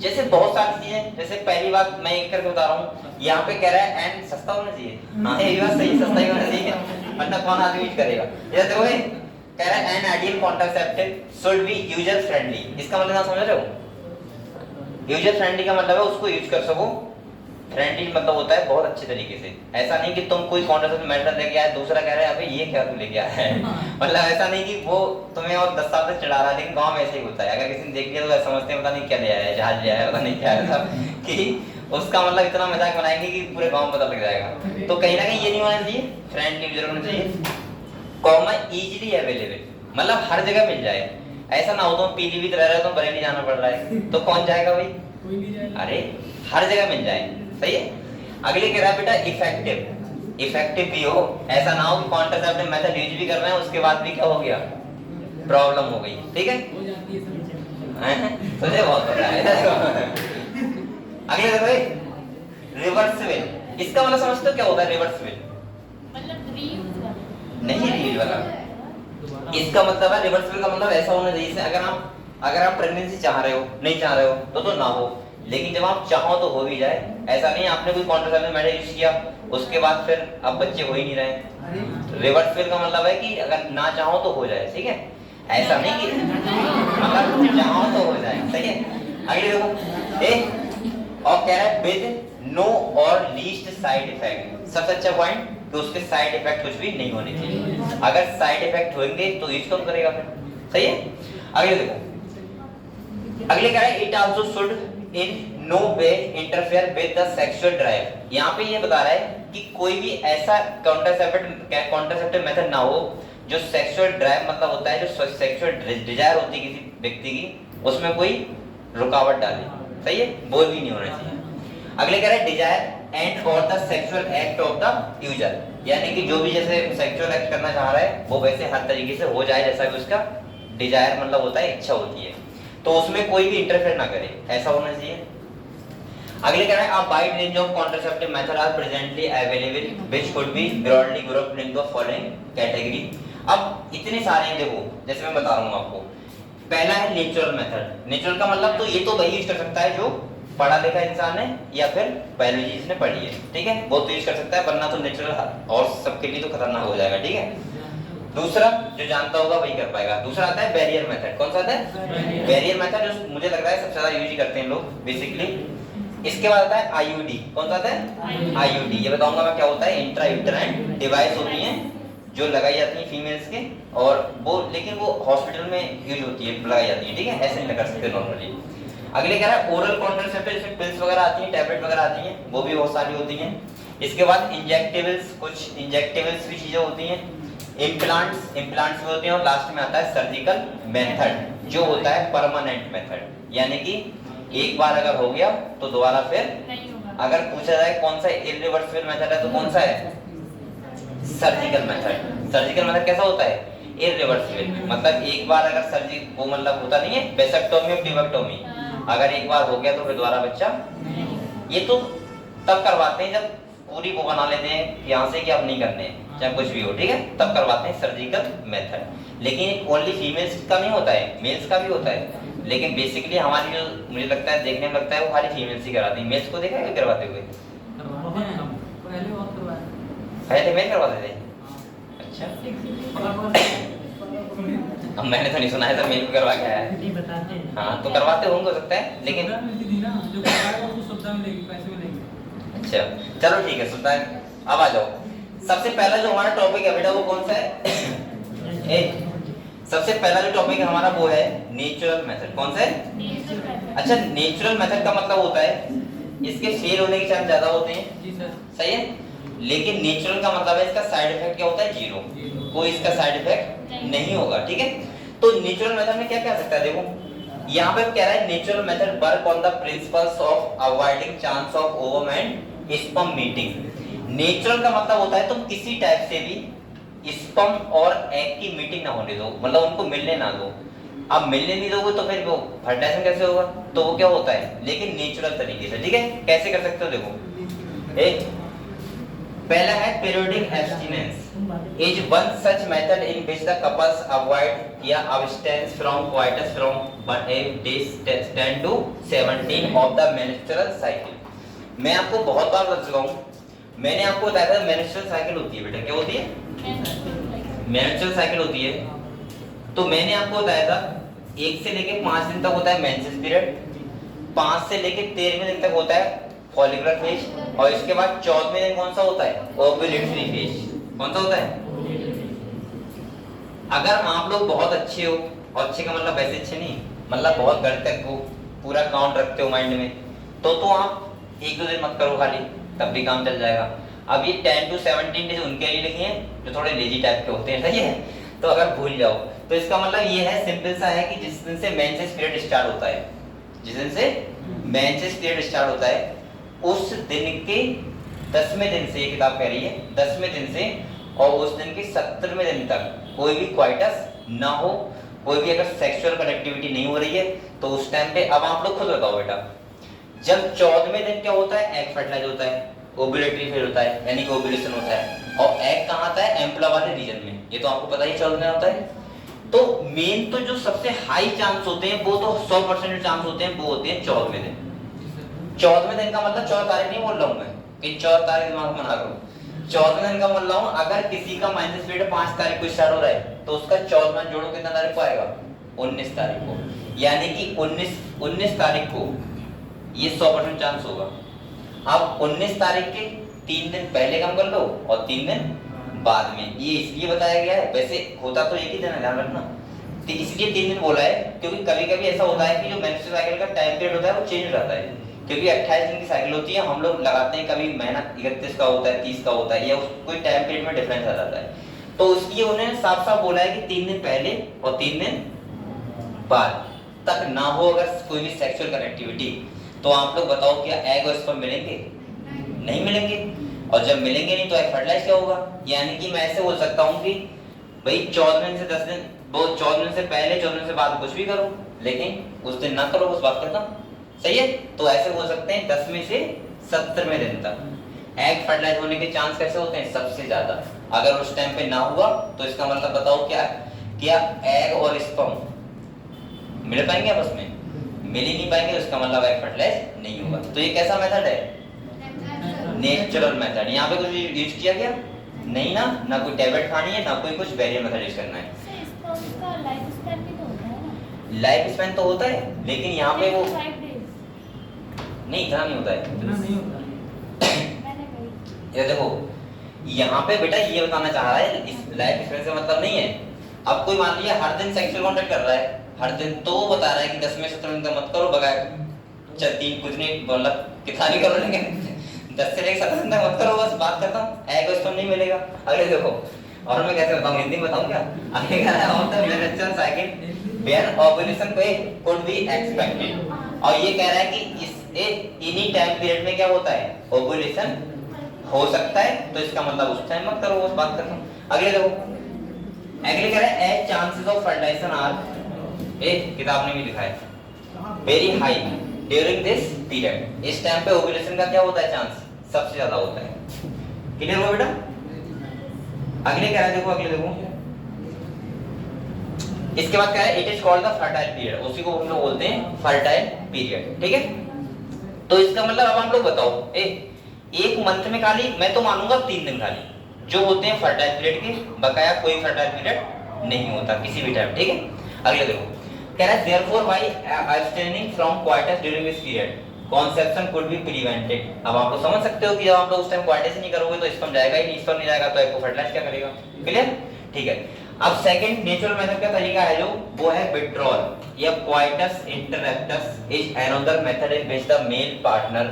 जैसे बहुत सारी चीजें, जैसे पहली बात मैं एक करके बता रहा हूँ, यहाँ पे कह रहा है एंड सस्ता होना चाहिए, हाँ ये बात सही, सस्ता ही होना चाहिए वरना कौन आदमी यूज करेगा। ये देखो कह रहा है an ideal contraceptive should be user friendly, इसका मतलब आप समझ रहे हो, यूजर फ्रेंडली का मतलब है उसको यूज कर सको, फ्रेंडली मतलब होता है बहुत अच्छे तरीके से, ऐसा नहीं कि तुम कोई कॉन्ट्रासेप्टिव मेथड लेके आए दूसरा कह रहा है अबे ये क्या तू लेके आया है मतलब ऐसा नहीं कि वो तुम्हें और 10 साल तक चढ़ा रहा है, लेकिन गांव में ऐसे ही होता है, अगर किसी ने देख लिया तो समझते हैं पता नहीं क्या ले आया है, जहाज ले आया है, पता नहीं क्या है सब कि उसका मतलब इतना मजाक बनाएंगे कि पूरे गांव में पता लग जाएगा। तो कहीं ना कहीं ये नहीं होना चाहिए, फ्रेंडली यूजर होना चाहिए, कॉमन इजीली अवेलेबल, मतलब हर जगह मिल जाए, ऐसा ना हो तो पीलीभीत रह रहे हो तो बरेली जाना पड़ रहा है तो कौन जाएगा भाई, कोई नहीं जाएगा, अरे हर जगह मिल जाए, सही है। अगले कह रहा है बेटा इफेक्टिव, इफेक्टिव भी हो, ऐसा ना हो कि कॉन्ट्रासेप्टिव मेथड यूज भी कर रहे हैं उसके बाद भी क्या हो गया, प्रॉब्लम हो गई, ठीक है तुझे बहुत पता है अगले देखो रिवर्सिबल, इसका मतलब समझते हो क्या होता है रिवर्सिबल, मतलब रीयूज वाला नहीं रीयूज वाला, इसका मतलब है रिवर्सिबल का मतलब ऐसा होना चाहिए अगर आप प्रेगनेंसी चाह रहे हो नहीं चाह रहे हो तो ना हो, लेकिन जब आप चाहो तो हो भी जाए, ऐसा नहीं आपने कोई कॉन्ट्रासेप्टिव मेथड यूज किया उसके बाद फिर अब बच्चे हो ही नहीं रहे, रिवर्सिबल का मतलब है कि अगर ना चाहो तो हो जाए, ठीक है, ऐसा नहीं कि मतलब चाहो तो हो जाए, सही है। अगले देखो और कह रहा है विद नो और लीस्ट साइड इफेक्ट, सबसे अच्छा पॉइंट कि उसके साइड इफेक्ट कुछ भी नहीं होने चाहिए, अगर साइड इफेक्ट होंगे तो यूज कौन करेगा फिर, सही है। अगले देखो अगले कह रहा है it also should in no way interfere with the sexual drive, यहाँ पे ये बता रहा है कि कोई भी ऐसा कॉन्ट्रासेप्टिव मेथड ना हो जो सेक्सुअल ड्राइव मतलब होता है जो सेक्सुअल डिजायर होती है किसी व्यक्ति की उसमें कोई रुकावट डाले, सही है, बोल भी नहीं होना चाहिए। अगले कह रहे हैं डिजायर एंड और the sexual act of the user, यानी कि जो भी जैसे सेक्सुअल एक्ट करना चाह रहा है वो वैसे हर तरीके से हो जाए जैसा कि उसका डिजायर मतलब होता है, इच्छा होती है, तो उसमें कोई भी इंटरफेयर ना करे, ऐसा होना चाहिए। अगले कह रहे हैं a wide range of contraceptive methods are presently available which could be broadly grouped into the following category। अब इतने सारे हैं, देखो जैसे मैं बता रहा हूँ आपको, पहला है नेचुरल मेथड, नेचुरल का मतलब तो ये तो वही यूज कर सकता है जो पढ़ा लिखा इंसान है या फिर बायोलॉजी जिसने पढ़ी है, ठीक है, वो तो यूज कर सकता है, वरना तो नेचुरल और सबके लिए तो खतरनाक हो जाएगा, ठीक है। दूसरा जो जानता होगा वही कर पाएगा। दूसरा आता है बैरियर मेथड, कौन सा आता है बैरियर मेथड, जो मुझे लग रहा है सबसे ज्यादा यूज करते हैं लोग बेसिकली। इसके बाद आता है आईयूडी, कौन सा आता है आईयूडी, ये बताऊंगा मैं क्या होता है, इंट्रा यूटेराइन डिवाइस होती है जो लगाई जाती है फीमेल्स के, और वो लेकिन वो हॉस्पिटल में यूज होती है, लगाई जाती है, ठीक है, ऐसे नहीं कर सकते नॉर्मली। अगले कह रहा है ओरल कॉन्ट्रासेप्टिव, इसमें पिल्स वगैरह आती हैं, टैबलेट वगैरह आती हैं, वो भी बहुत सारी होती हैं। इसके बाद इंजेक्टेबल्स, कुछ इंजेक्टेबल्स भी चीजें होती हैं, इम्प्लांट्स भी होते हैं, और लास्ट में आता है सर्जिकल मेथड जो होता है परमानेंट मेथड, यानी कि एक बार अगर हो गया तो दोबारा फिर नहीं होगा। अगर पूछा जाए कौन सा इरिवर्सिबल मेथड है तो कौन सा है सर्जिकल मेथड। सर्जिकल मेथड कैसा होता है इरिवर्सिबल, मतलब एक बार अगर सर्जरी वो मतलब होता नहीं है वेसेक्टोमी और ट्यूबेक्टोमी, अगर एक बार हो गया तो फिर दोबारा बच्चा, ये तो तब करवाते हैं जब पूरी वो बना लेते हैं यहाँ से कि अब नहीं करने हैं, चाहे कुछ भी हो, ठीक है, तब करवाते हैं सर्जिकल मेथड। लेकिन ओनली फीमेल्स का नहीं होता है, मेल्स का भी होता है, लेकिन बेसिकली हमारी जो मुझे लगता है देखने में लगता है वो खाली फीमेल्स ही कराती है, मेल्स को देखा है करवाते हुए, पहले मेल करवाते थे, अच्छा अब मैंने तो नहीं सुना है, तो मेल को करवा के आया है, नहीं बताते हैं। हाँ तो करवाते होंगे हो सकता है, लेकिन जो करवाएगा उसको सुविधा मिलेगी, पैसे मिलेंगे। अच्छा चलो ठीक है सुनता है। अब आ जाओ, सबसे पहला जो हमारा टॉपिक है बेटा वो कौन सा है सबसे पहला जो टॉपिक है हमारा वो है नेचुरल मेथड, कौन सा है नेचुरल मेथड। अच्छा नेचुरल मेथड का मतलब होता है इसके फेल होने के चांस ज्यादा होते हैं, जी सर। सही है, लेकिन नेचुरल का मतलब है इसका साइड इफेक्ट क्या होता है जीरो, कोई इसका साइड इफेक्ट नहीं होगा, ठीक है। तो नेचुरल मेथड में क्या कह सकता है, देखो यहाँ पे कह रहा है natural method work on the principles of avoiding chance of ovum and sperm meeting. Natural का मतलब होता है तुम किसी टाइप से भी स्पर्म और एग की मीटिंग ना होने दो, मतलब उनको मिलने ना दो। अब मिलने नहीं दोगे तो फिर वो फर्टिलाइजेशन कैसे होगा, तो वो क्या होता है, लेकिन नेचुरल तरीके से, ठीक है। कैसे कर सकते हो, देखो एक पहला है periodic abstinence is one such method in which the couples avoid या abstain from coitus from days 10 to 17 of the menstrual cycle. मैं आपको बहुत बार बता चुका हूं, मैंने आपको बताया था मेंस्ट्रुअल साइकिल होती है बेटा, क्या होती है, मेंस्ट्रुअल साइकिल होती है। तो मैंने आपको बताया था 1 से लेके 5 दिन तक होता है मेंसेस पीरियड, 5 से लेके 13वें दिन तक होता है फॉलिकुलर फेज, और इसके बाद 14वें दिन कौन सा होता है, ओव्यूलेटरी फेज। कौन सा होता है, अगर आप लोग बहुत अच्छे हो, और अच्छे का मतलब वैसे अच्छे नहीं, मतलब बहुत घर तक को पूरा काउंट रखते हो माइंड में, तो आप 1-2 दिन मत करो खाली, तब भी काम चल जाएगा। अब ये 10 to 17 डेज उनके लिए लिखे हैं जो थोड़े लेजी टाइप के होते हैं, सही है। तो अगर भूल जाओ तो इसका मतलब ये है, सिंपल सा है कि जिस दिन से मेंसेस पीरियड स्टार्ट होता है, जिस दिन से मेंसेस पीरियड स्टार्ट होता है उस दिन के 10वें दिन से, ये किताब कह रही है 10वें दिन से, और उस दिन के 17वें दिन तक कोई भी क्वाइटस ना हो, कोई भी अगर सेक्सुअल कनेक्टिविटी नहीं हो रही है तो उस टाइम पे, अब आप लोग खुद बताओ बेटा, जब 14वें दिन क्या होता है, एग फर्टिलाइज होता है, ओव्यूलेटरी फेज होता है, यानी कि ओव्यूलेशन होता है, और एग कहाँ आता है, एम्प्ला वाले रीजन में, ये तो आपको पता ही 14वें होता है। तो मेन तो जो सबसे हाई चांस होते हैं वो तो 100% चांस होते हैं, वो होते हैं 14वें दिन। 14वें दिन का मतलब 14 तारीख नहीं बोल रहा हूँ मैं कि 14 तारीख दिमाग में बना करो, 14वें दिन का बोल रहा हूँ अगर किसी का मेंसेस पीरियड 5 तारीख को स्टार्ट हो रहा है तो उसका 14वां जोड़ो कितना तारीख को आएगा, 19 तारीख को, यानी कि 19 तारीख को ये 100% चांस होगा। अब 19 तारीख के 3 दिन पहले कम कर लो और 3 दिन बाद में, ये इसलिए बताया गया है, वैसे होता तो एक ही दिन है, ध्यान रखना। तो इसलिए 3 दिन बोला है क्योंकि कभी-कभी ऐसा होता है कि जो मेंस्ट्रुअल साइकिल का टाइम पीरियड होता है वो चेंज हो जाता है, क्योंकि 28 दिन की साइकिल होती है, हम लोग लगाते हैं, कभी महीना 31 का होता है, 30 का होता है, या कोई टाइम पीरियड में डिफरेंस आ जाता है। तो इसलिए उन्होंने साफ-साफ बोला है कि 3 दिन पहले और 3 दिन बाद तक ना हो अगर कोई भी सेक्सुअल कनेक्टिविटी। तो आप लोग बताओ क्या एग और स्पर्म मिलेंगे, नहीं मिलेंगे, और जब मिलेंगे नहीं तो एग फर्टिलाइज क्या होगा, यानी कि मैं ऐसे बोल सकता हूँ कि भाई 14 दिन से 10 दिन, वो 14 दिन से पहले 14 दिन से बाद कुछ भी करो, लेकिन उस दिन ना करो, उस बात करता, सही है। तो ऐसे बोल सकते हैं 10वें से 17वें दिन तक एग फर्टिलाइज होने के चांस कैसे होते हैं, सबसे ज्यादा। अगर उस टाइम पे ना हुआ तो इसका मतलब बताओ क्या एग और स्पर्म मिल पाएंगे आपस में, मिल ही नहीं पाएंगे, उसका मतलब एग फर्टिलाइज नहीं होगा। तो ये कैसा मेथड है, नेचुरल मेथड। यहाँ पे कुछ यूज किया गया नहीं ना कोई टैबलेट खानी है, ना कोई कुछ बैरियर मेथड यूज करना है। लाइफ स्पैन तो होता है, लेकिन यहाँ पे वो नहीं, इतना नहीं होता है, इतना नहीं होता। ये देखो यहाँ पे बेटा ये बताना चाह रहा है, इस लाइफ स्पैन से मतलब नहीं है। अब कोई मान लिया हर दिन सेक्सुअल कांटेक्ट कर रहा है, हर दिन, तो वो बता रहा है कि 10वें 17वें दिन मत करो, बगैर 3 कुछ नहीं, मतलब कितना भी करो, लेकिन 10 से लेकर 17 तक मत करो, बस बात करता हूँ, एग और स्पर्म नहीं मिलेगा। अगले देखो, और मैं कैसे बताऊँ, हिंदी में बताऊँ क्या, आगे कह रहा है of the menstrual cycle where ovulation could be expected, और ये कह रहा है कि इस इन्हीं टाइम पीरियड में क्या होता है, ओव्यूलेशन हो सकता है, तो इसका मतलब उस टाइम मत करो, बस बात करता हूँ। अगले देखो, अगले कह रहा है as chances of fertilization are, एक किताब ने भी लिखा है, very high during this period. इस टाइम पे ओव्यूलेशन का क्या होता है, चांस सबसे ज्यादा होता है। क्लियर हुआ बेटा। अगले कह रहा है, देखो अगले देखो, इसके बाद कह रहा है it is called the fertile period, उसी को हम लोग बोलते हैं फर्टाइल पीरियड, ठीक है। तो इसका मतलब अब आप लोग बताओ, एक मंथ में खाली मैं तो मानूंगा 3 दिन खाली जो होते हैं फर्टाइल पीरियड के, बकाया कोई फर्टाइल पीरियड नहीं होता किसी भी टाइम, ठीक है। अगले देखो, कह रहा है therefore by abstaining from coitus during this period conception could be prevented। अब आप लोग समझ सकते हो कि जब आप लोग उस टाइम coitus नहीं करोगे तो स्पर्म जाएगा ही नहीं, स्पर्म नहीं जाएगा तो एग को फर्टिलाइज क्या करेगा, क्लियर, ठीक है। अब सेकंड नेचुरल मेथड का तरीका है जो वो है विड्रॉल या coitus interruptus is another method in which the male partner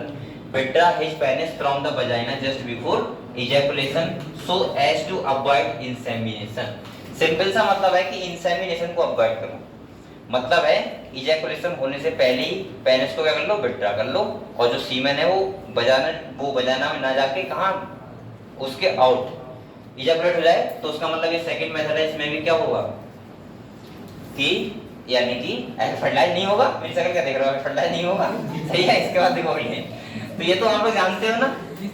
withdraw his penis from the vagina just before ejaculation so as to avoid insemination। Simple सा मतलब है कि इंसेमिनेशन को अवॉइड करो। मतलब है इजैकुलेशन होने से पहले ही पेनिस को क्या कर लो, विड्रा कर लो, और जो सीमेन है वो वजाना में ना जाके कहाँ, उसके आउट इजैकुलेट हो जाए। तो उसका मतलब ये सेकंड मेथड है, इसमें भी क्या होगा कि यानी कि फर्टिलाइज नहीं होगा। मेरी शक्ल क्या देख रहे हो, फर्टिलाइज नहीं होगा, सही है। इसके बाद देखो ये तो ये तो आप लोग जानते हो ना,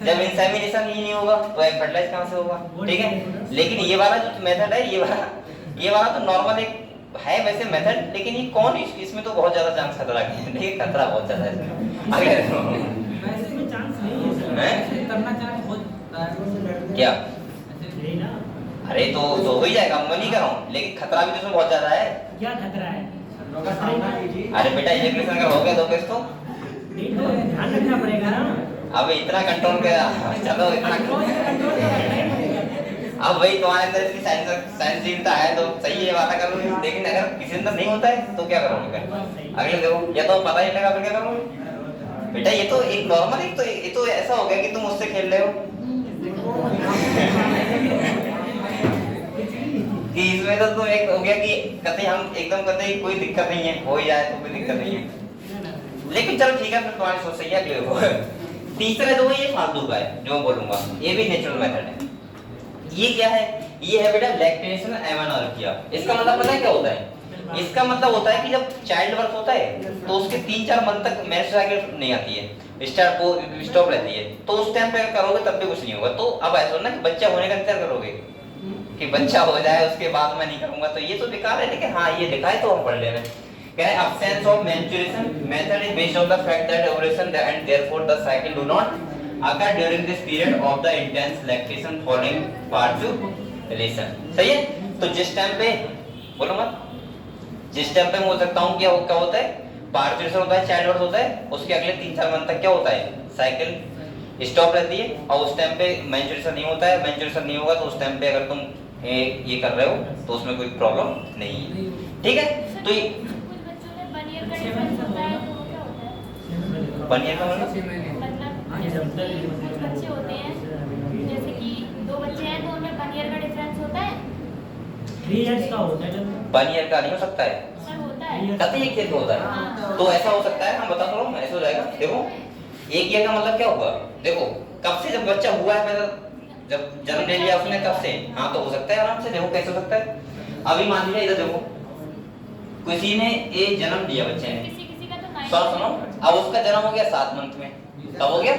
जब इंसेमिनेशन ही नहीं होगा तो एग फर्टिलाइज कहाँ से होगा, ठीक है। लेकिन ये वाला जो मेथड है, ये वाला तो नॉर्मल एक है वैसे मेथड, लेकिन ये कौन इसमें तो बहुत ज्यादा चांस खतरा है, देखिए खतरा बहुत ज्यादा है इसमें। आगे देखो वैसे में चांस नहीं है सर। हैं? ऐसे करना चाहे बहुत क्या, नहीं ना, अरे तो हो ही जाएगा, मैं नहीं कर रहा हूँ, लेकिन खतरा भी तो इसमें बहुत ज्यादा है। क्या खतरा है? अरे बेटा इजैकुलेशन अगर हो गया तो किस तो नहीं तो ध्यान रखना पड़ेगा ना। अब इतना कंट्रोल कर, चलो इतना अब वही तुम्हारे अंदर इतनी साइंसशीलता है तो सही है, बात कर लो। लेकिन अगर किसी अंदर नहीं होता है तो क्या करोगे फिर? अगले देखो, या तो पता ही लगा तो क्या करोगे? बेटा ये तो एक नॉर्मल, ये तो ऐसा हो गया कि तुम उससे खेल रहे हो कि इसमें तो तुम एक हो गया कि कतई हम एकदम कतई कोई दिक्कत नहीं है, हो ही जाए तो कोई दिक्कत नहीं है। लेकिन चलो ठीक है, फिर तुम्हारी सोच सही है, अगले हो। तीसरा जो है ये फालतू का है जो मैं बोलूंगा, ये भी नेचुरल मेथड है। ये क्या है, ये है बेटा लैक्टेशन एमेनोर्किया। इसका मतलब पता है क्या होता है? इसका मतलब होता है कि जब चाइल्ड बर्थ होता है तो उसके 3-4 मंथ तक मेंस्ट्रुअल साइकिल नहीं आती है, स्टॉप रहती है। तो उस टाइम पे करोगे तब भी कुछ नहीं होगा। तो अब ऐसा ना कि बच्चा होने का इंतजार करोगे कि बच्चा हो जाए उसके बाद मैं नहीं करूंगा, तो ये तो बेकार है। लेकिन हाँ ये दिखाए तो हम पढ़ ले रहे हैं। कह रहे absence of menstruation method is based on the fact that ovulation and therefore the cycle do not occur during this period of the intense lactation following parturition। सही है। तो जिस टाइम पे बोलो मत, जिस टाइम पे मैं बोल सकता हूँ क्या होता है, पार्चुरेशन होता है, चाइल्ड बर्थ होता है, उसके अगले 3-4 मंथ तक क्या होता है, साइकिल स्टॉप रहती है। और उस टाइम पे मेंस्ट्रुएशन नहीं होता है, मेंस्ट्रुएशन नहीं होगा तो उस टाइम पे अगर तुम ये कर रहे हो तो उसमें कोई प्रॉब्लम नहीं है, ठीक है। तो ये कुछ बच्चों में 1 ईयर का डिफरेंस होता है, तो वो क्या होता है? 1 ईयर का मतलब मतलब जैसे कि कुछ बच्चे होते हैं, जैसे कि 2 बच्चे हैं तो उनमें 1 ईयर का डिफरेंस होता है। 3 इयर्स का होता है। 1 ईयर का नहीं हो सकता है, सर होता है। कतई 1 ईयर का होता है। तो ऐसा हो सकता है, हम बता तो रहा हूँ, ऐसा हो जाएगा। देखो 1 ईयर का मतलब क्या होगा, देखो कब से जब बच्चा हुआ है, मतलब जब जन्म ले लिया उसने तब से, हाँ तो हो सकता है आराम से। देखो कैसे हो सकता है, अभी मान लीजिए इधर देखो, किसी ने एक जन्म लिया बच्चे ने, किसी का तो 9 सुनो, अब उसका जन्म हो गया 7 मंथ में। कब हो गया?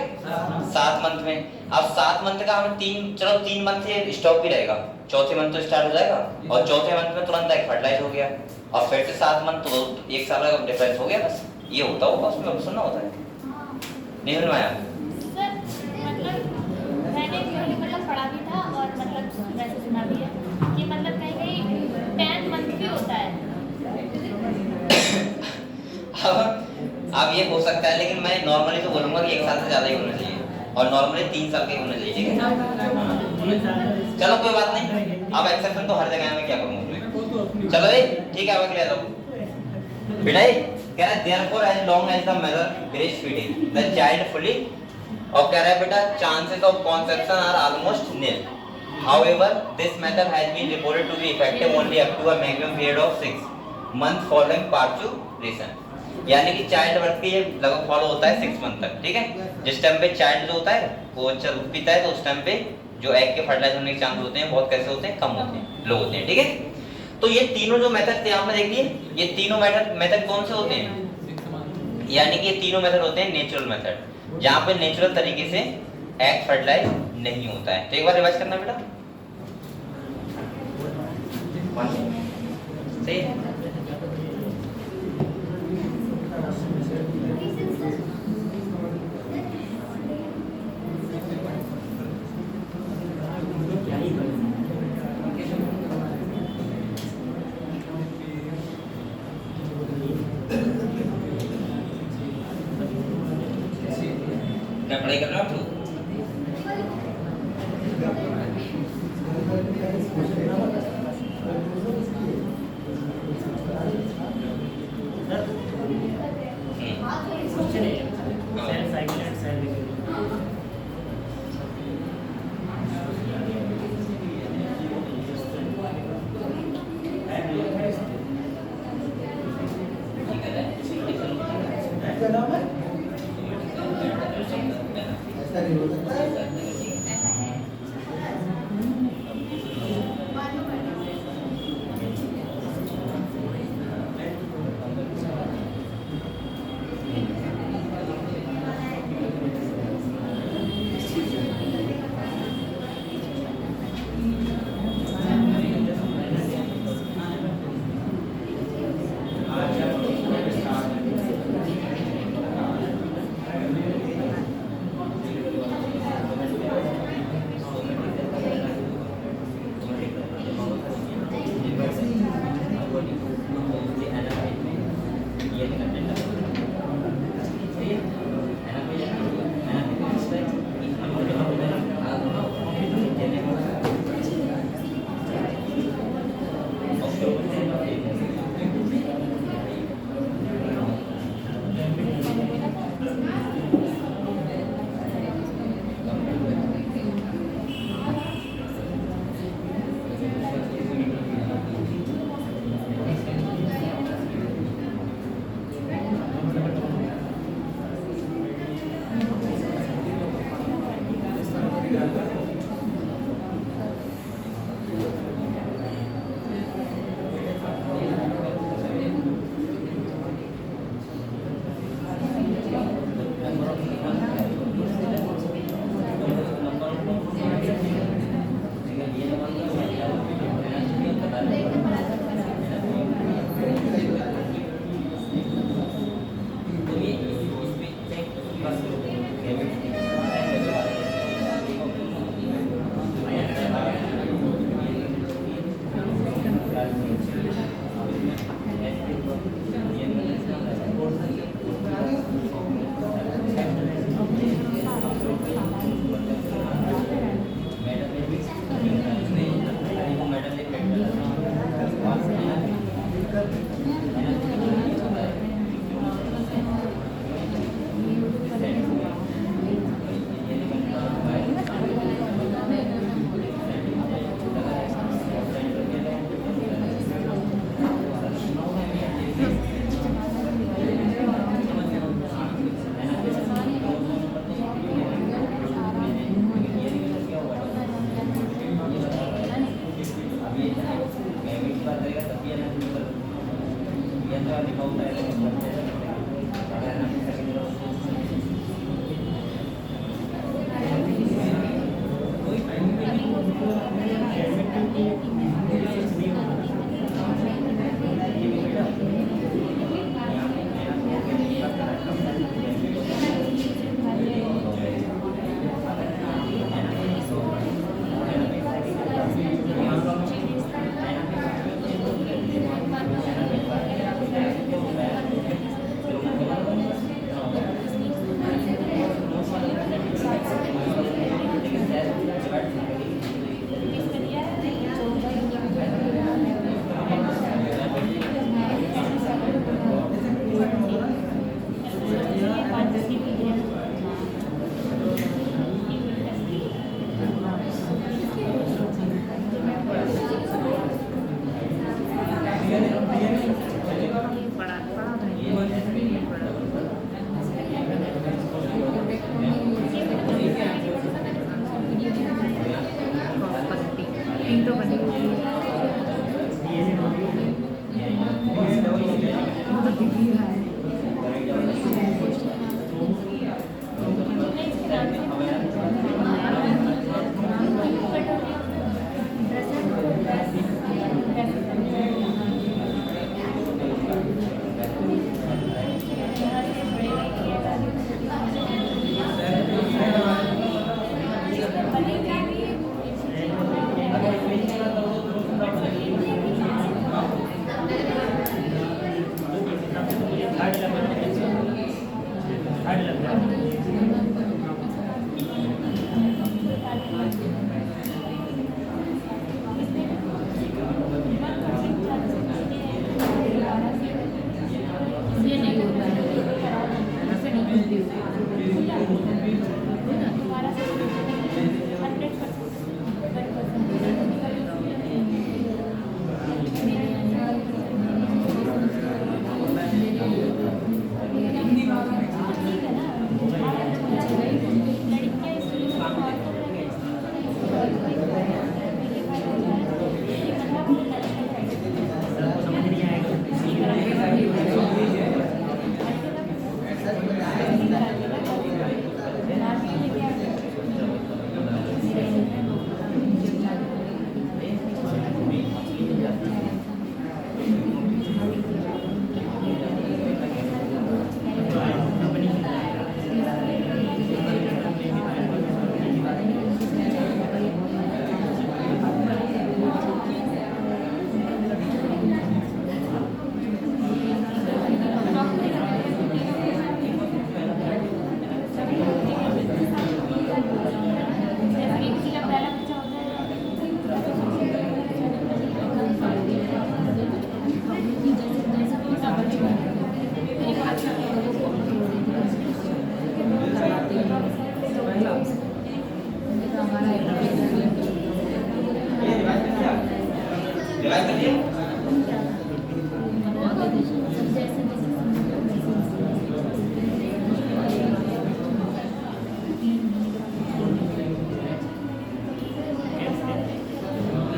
7 मंथ में। अब 7 मंथ का हम 3 मंथ से स्टॉप भी रहेगा, चौथे मंथ तो स्टार्ट हो जाएगा, और चौथे मंथ में तुरंत एक फर्टिलाइज हो गया, और फिर से 7 मंथ तो 1 साल का डिफरेंस हो गया। बस ये होता होगा उसमें, सुनना होता है, नहीं सुन पाया? सर मतलब मैंने मतलब पढ़ा भी था और मतलब वैसे सुना भी है कि मतलब कहीं 10 मंथ भी होता है। अब ये हो सकता है, लेकिन मैं नॉर्मली तो बोलूंगा कि 1 साल से ज्यादा ही होना चाहिए, और नॉर्मली 3 साल का ही होना चाहिए, ठीक है। चलो कोई बात नहीं, अब एक्सेप्शन तो हर जगह में, क्या करूँ उसमें। चलो ठीक है, अब अगले आ जाओ बेटा। कह रहा है therefore as long as the mother breastfeeding the child fully, और कह रहा है बेटा chances of conception are almost nil. However, this method has been reported to be effective only up to a maximum period of 6 months following parturition। यानी कि child birth के ये लगभग फॉलो होता है 6 मंथ तक, ठीक है। जिस टाइम पे चाइल्ड जो होता है वो बच्चा दूध पीता है, तो उस टाइम पे जो एग के फर्टिलाइज होने के चांस होते हैं बहुत कैसे होते हैं, कम होते हैं, लो होते हैं, ठीक है। तो ये तीनों जो मेथड थे आपने देख लिए, ये तीनों मेथड कौन से होते हैं, यानी कि ये तीनों मेथड होते हैं नेचुरल मेथड, जहाँ पे नेचुरल तरीके से एग फर्टिलाइज नहीं होता है। तो एक बार रिवाइज करना बेटा, सही है। क्या पढ़ाई कर रहे हो आप लोग? मैं भी इस बात करेगा तभी है ना ये तो लिखा होता है अगर ना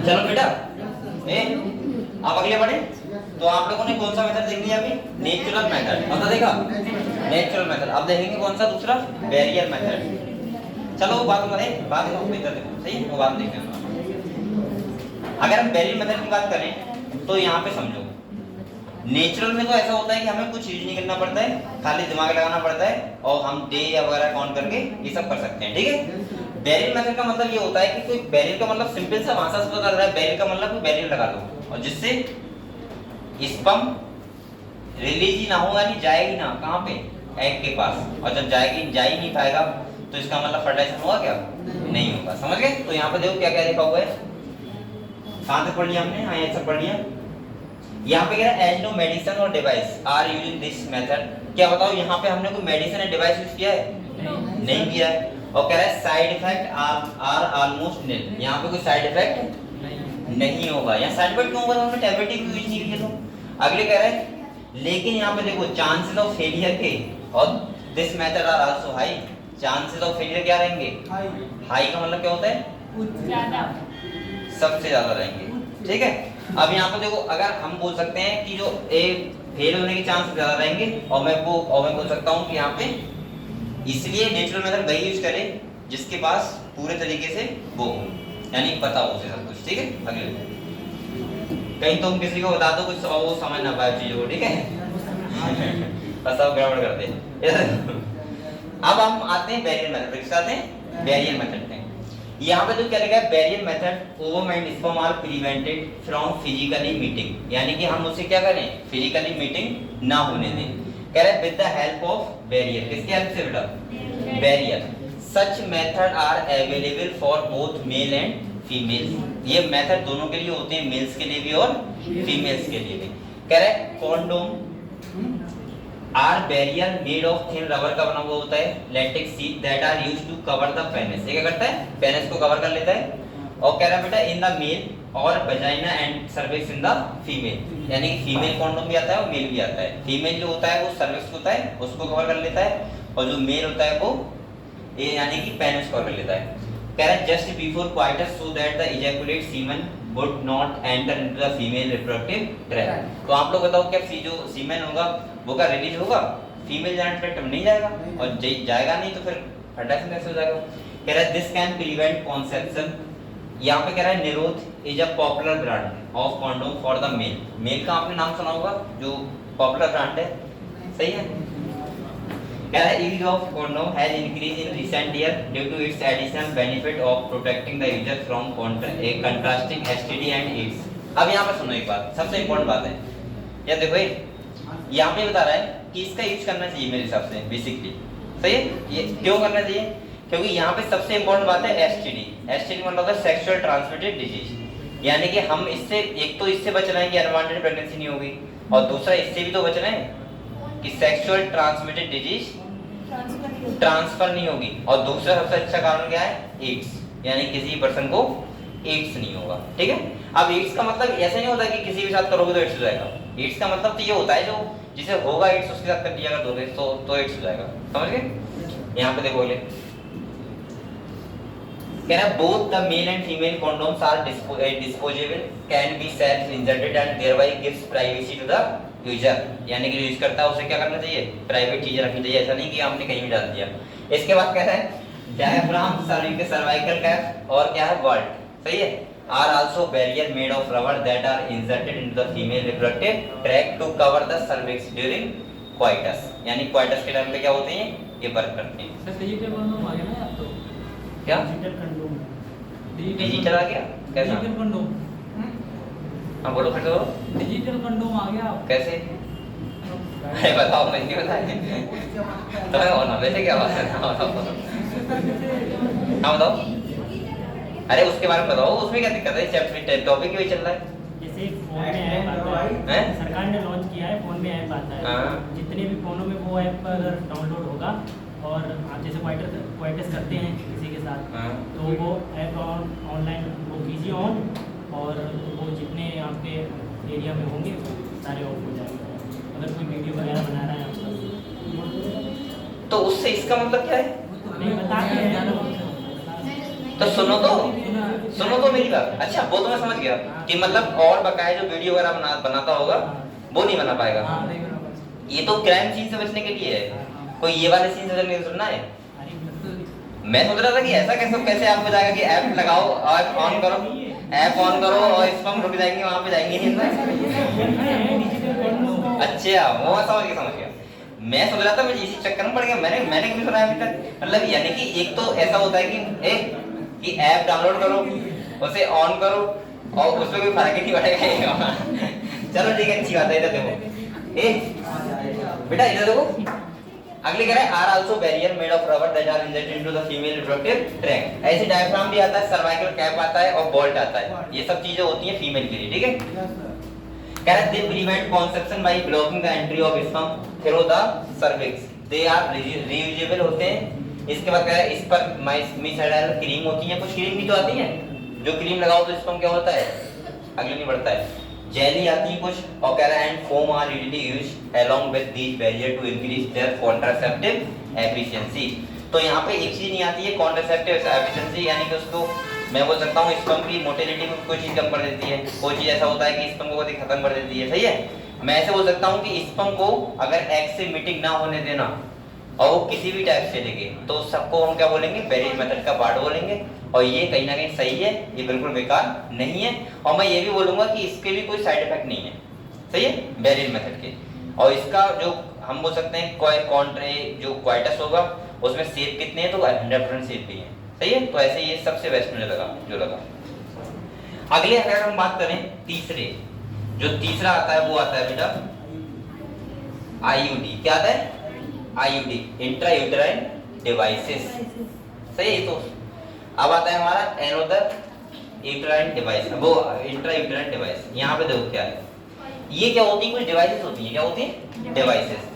चलो बेटा आप अगले बढ़े। तो आप लोगों ने कौन सा मेथड देख लिया अभी? नेचुरल मेथड, पता देखा? Natural method. अब देखेंगे कौन सा दूसरा? Barrier method. चलो वो बात में इधर देखो, सही वो बात देखते हैं। अगर हम बैरियर मेथड की बात करें तो यहाँ पे समझो, नेचुरल में तो ऐसा होता है कि हमें कुछ यूज नहीं करना पड़ता है, खाली दिमाग लगाना पड़ता है और हम डे या वगैरह काउंट करके ये सब कर सकते हैं, ठीक है। बैरियर मेथड का मतलब ये होता है कि कोई बैरियर का मतलब सिंपल सा भाषा से पता लग रहा है, बैरियर का मतलब कोई बैरियर लगा दो और जिससे स्पर्म रिलीज ही ना हो, यानी जाएगी ना कहाँ पे? एग के पास। और जब जा ही नहीं पाएगा तो इसका मतलब फर्टिलाइजेशन होगा क्या? नहीं होगा। समझ गए? तो यहाँ पे देखो क्या क्या लिखा हुआ है, कहाँ से पढ़ लिया हमने? हाँ ये सब पढ़ लिया। यहाँ पे क्या है? एज नो मेडिसिन और device are using this method. क्या बताओ यहाँ पे हमने कोई मेडिसिन या डिवाइस यूज किया है? नहीं किया है। और कह रहा है साइड इफेक्ट आर ऑलमोस्ट निल। यहाँ पे कोई साइड इफेक्ट नहीं होगा। यहाँ साइड इफेक्ट क्यों होगा? हमने टैबलेट ही यूज नहीं किया। तो अगले कह रहा है लेकिन यहाँ पे देखो चांसेस ऑफ फेलियर के और this method are also high. Chances of failure क्या रहेंगे? हाई का मतलब क्या होता है? ज्यादा, सबसे ज्यादा रहेंगे। ठीक है। अब यहाँ पे देखो, अगर हम बोल सकते हैं कि जो ए फेल होने के चांस ज्यादा रहेंगे, और मैं बोल सकता हूँ कि यहाँ पे इसलिए नेचुरल मेथड वही यूज करें जिसके पास पूरे तरीके से वो हो, यानी पता हो उसे सब कुछ। ठीक है, अगले कहीं तुम किसी को बता दो कुछ और वो समझ ना पाए चीजों को, ठीक है बस सब गड़बड़ कर दे। अब हम आते हैं बैरियर मेथड पे। आते हैं बैरियर मेथड पे। यहाँ पे जो क्या लिखा है, barrier method ovum and sperm are prevented from physically meeting, यानी कि हम उसे क्या करें, फिजिकली मीटिंग ना होने दें। कह रहे हैं with the help of barrier, किसकी हेल्प से बेटा, barrier. Such method are available for both male and female, ये मेथड दोनों के लिए होते हैं, मेल्स के लिए भी और फीमेल्स के लिए भी। कह रहे हैं condom are barrier made of thin rubber का बना हुआ होता है, latex sheet that are used to cover the penis, ये क्या करता है, पेनिस को कवर कर लेता है। और कह रहा है बेटा इन द मेल और vagina and cervix in the female, यानी कि फीमेल कॉन्डोम भी आता है और मेल भी आता है। फीमेल जो होता है वो सर्विक्स होता है उसको कवर कर लेता है, और जो मेल होता है वो ये यानी कि पेनिस कवर कर लेता है। कह रहा है just before coitus so that the ejaculate semen would not enter into the female reproductive tract. तो आप लोग बताओ क्या जो सीमेन होगा वो क्या रिलीज होगा, फीमेल जेनिटल ट्रैक्ट में नहीं जाएगा, और जाएगा नहीं तो फिर फर्टाइजेशन कैसे हो जाएगा। कह रहा है दिस कैन प्रिवेंट कॉन्सेप्शन। यहाँ पे कह रहा है Nirodh is a popular brand of condom for the male, male का आपने नाम सुना होगा जो पॉपुलर ब्रांड है, सही है। कह रहा है use of condom has increase in recent year due to its additional benefit of protecting the user from contrasting STD and AIDS. अब यहाँ पर सुनो एक बात, सबसे इंपॉर्टेंट बात है, या देखो यहाँ पे बता रहा है कि इसका यूज करना चाहिए मेरे हिसाब से बेसिकली, सही है। ये क्यों करना चाहिए, क्योंकि यहाँ पे सबसे इंपॉर्टेंट बात है एसटीडी। एसटीडी मतलब होता है सेक्सुअल ट्रांसमिटेड डिजीज, यानी कि हम इससे एक तो इससे बच रहे हैं कि अनवांटेड प्रेगनेंसी नहीं होगी, और दूसरा इससे भी तो बच रहे हैं कि सेक्सुअल ट्रांसमिटेड डिजीज ट्रांसफर नहीं होगी, और दूसरा सबसे अच्छा कारण क्या है, एड्स, यानी किसी पर्सन को एड्स नहीं होगा। ठीक है। अब एड्स का मतलब ऐसे नहीं होता कि किसी के साथ करोगे तो एड्स हो जाएगा। एड्स का मतलब तो ये होता है जो जिसे होगा एड्स उसके साथ कर दिया अगर दोगे तो एड्स हो जाएगा, समझ गए। यहाँ पे देखो ले कह रहा है both the male and female condoms are disposable, can be self inserted and thereby gives privacy to the user, यानी कि जो यूज करता है उसे क्या करना चाहिए, प्राइवेट चीजें रखनी चाहिए, ऐसा नहीं कि आपने कहीं भी डाल दिया। इसके बाद कह रहा है डायफ्राम, सर्वाइकल कैप और क्या है वॉल्ट, सही है, are also barrier made of rubber that are inserted into the female reproductive tract to cover the cervix during coitus, यानी क्वाइटस के टाइम पे क्या होते हैं, ये वर्क करते हैं। सर डिजिटल कंडोम आ गया ना अब तो, क्या डिजिटल कंडोम, डिजिटल आ गया, कैसा, डिजिटल कंडोम, हाँ बोलो फिर तो, डिजिटल कंडोम आ गया कैसे, अरे बताओ, मैं नहीं बताया तुम्हें और ना वैसे क्या बात है, हाँ बताओ, अरे उसके बारे में बताओ, उसमें क्या दिक्कत है, चैप्टर टॉपिक भी चल रहा है। जैसे फोन में ऐप आता है, सरकार ने लॉन्च किया है, फोन में ऐप आता है, जितने भी फोनों में वो ऐप अगर डाउनलोड होगा और आप जैसे क्वाइटस करते हैं किसी के साथ, तो वो ऐप ऑनलाइन वो कीजिए ऑन, और वो जितने आपके एरिया में होंगे सारे ऑफ हो जाएंगे। अगर कोई वीडियो वगैरह बना रहा है आपका, तो उससे इसका मतलब क्या है, नहीं बताते हैं तो सुनो तो मेरी बात। अच्छा वो तो मैं समझ गया कि मतलब और बकाया जो वीडियो वगैरह बनाता होगा वो नहीं बना पाएगा। ये तो क्राइम सीन से बचने के लिए है, कोई ये वाले सीन से नहीं सुनना है। मैं सोच रहा था कि ऐसा कैसे आपको जाएगा कि ऐप लगाओ और ऑन करो, ऐप ऑन करो और स्पैम रुक जाएंगे, वहां पे जाएंगे नहीं। अच्छा वो समझ गया। मैं सोच रहा था मैं इसी चक्कर में पड़ गया, मैंने कभी सुना अभी तक। मतलब यानी कि एक तो ऐसा होता है कि ऐप डाउनलोड करो, उसे ऑन करो और उसमें कोई फर्क ही नहीं पड़ेगा। चलो ठीक है, अच्छी बात है। इधर देखो बेटा, इधर देखो अगले कह रहा है are also barrier made of rubber that are inserted into the female reproductive tract. ऐसे डायफ्राम भी आता है, सर्वाइकल कैप आता है और बोल्ट आता है, ये सब चीजें होती हैं फीमेल के लिए। ठीक है। कह रहा है they prevent conception by blocking the entry of sperm through the cervix, they are reusable होते हैं। इसके बाद कह रहा है इस पर मिसहेडाइल क्रीम होती है, कुछ क्रीम भी तो आती है जो क्रीम लगाओ तो स्पर्म क्या होता है, अगले नहीं बढ़ता है। जेली आती है कुछ, और कह रहा है and foam are usually used along with these barrier to increase their contraceptive efficiency. तो यहाँ पे एक चीज नहीं आती है कॉन्ट्रासेप्टिव एफिशिएंसी, यानी कि उसको मैं बोल सकता हूँ स्पर्म की मोटिलिटी में कोई चीज कम कर देती है, कोई चीज ऐसा होता है कि स्पर्म को खत्म कर देती है, सही है। मैं ऐसे बोल सकता हूँ कि स्पर्म को अगर एग से मीटिंग ना होने देना और वो किसी भी टाइप से लेके, तो सबको हम क्या बोलेंगे, बैरिज मेथड का पार्ट बोलेंगे। और ये कहीं ना कहीं सही है, ये बिल्कुल बेकार नहीं है। और मैं ये भी बोलूंगा कि इसके भी कोई साइड इफेक्ट नहीं है, सही है, बैरिज मेथड के। और इसका जो हम बोल सकते हैं कॉन्ट्रे जो क्वाइटस होगा उसमें सेफ कितने हैं, तो 100% सेफ भी है, सही है। तो ऐसे ये सबसे बेस्ट मुझे लगा जो लगा। अगले अगर हम बात करें तीसरे, जो तीसरा आता है वो आता है बेटा आईयूडी। क्या आता है? आईयूडी, इंट्रा यूटेराइन डिवाइसेस, सही है। तो अब आता है हमारा एनोदर यूटेराइन डिवाइस, वो इंट्रा यूटेराइन डिवाइस। यहाँ पे देखो क्या है, ये क्या होती है, कुछ डिवाइसेस होती है। क्या होती है? डिवाइसेस।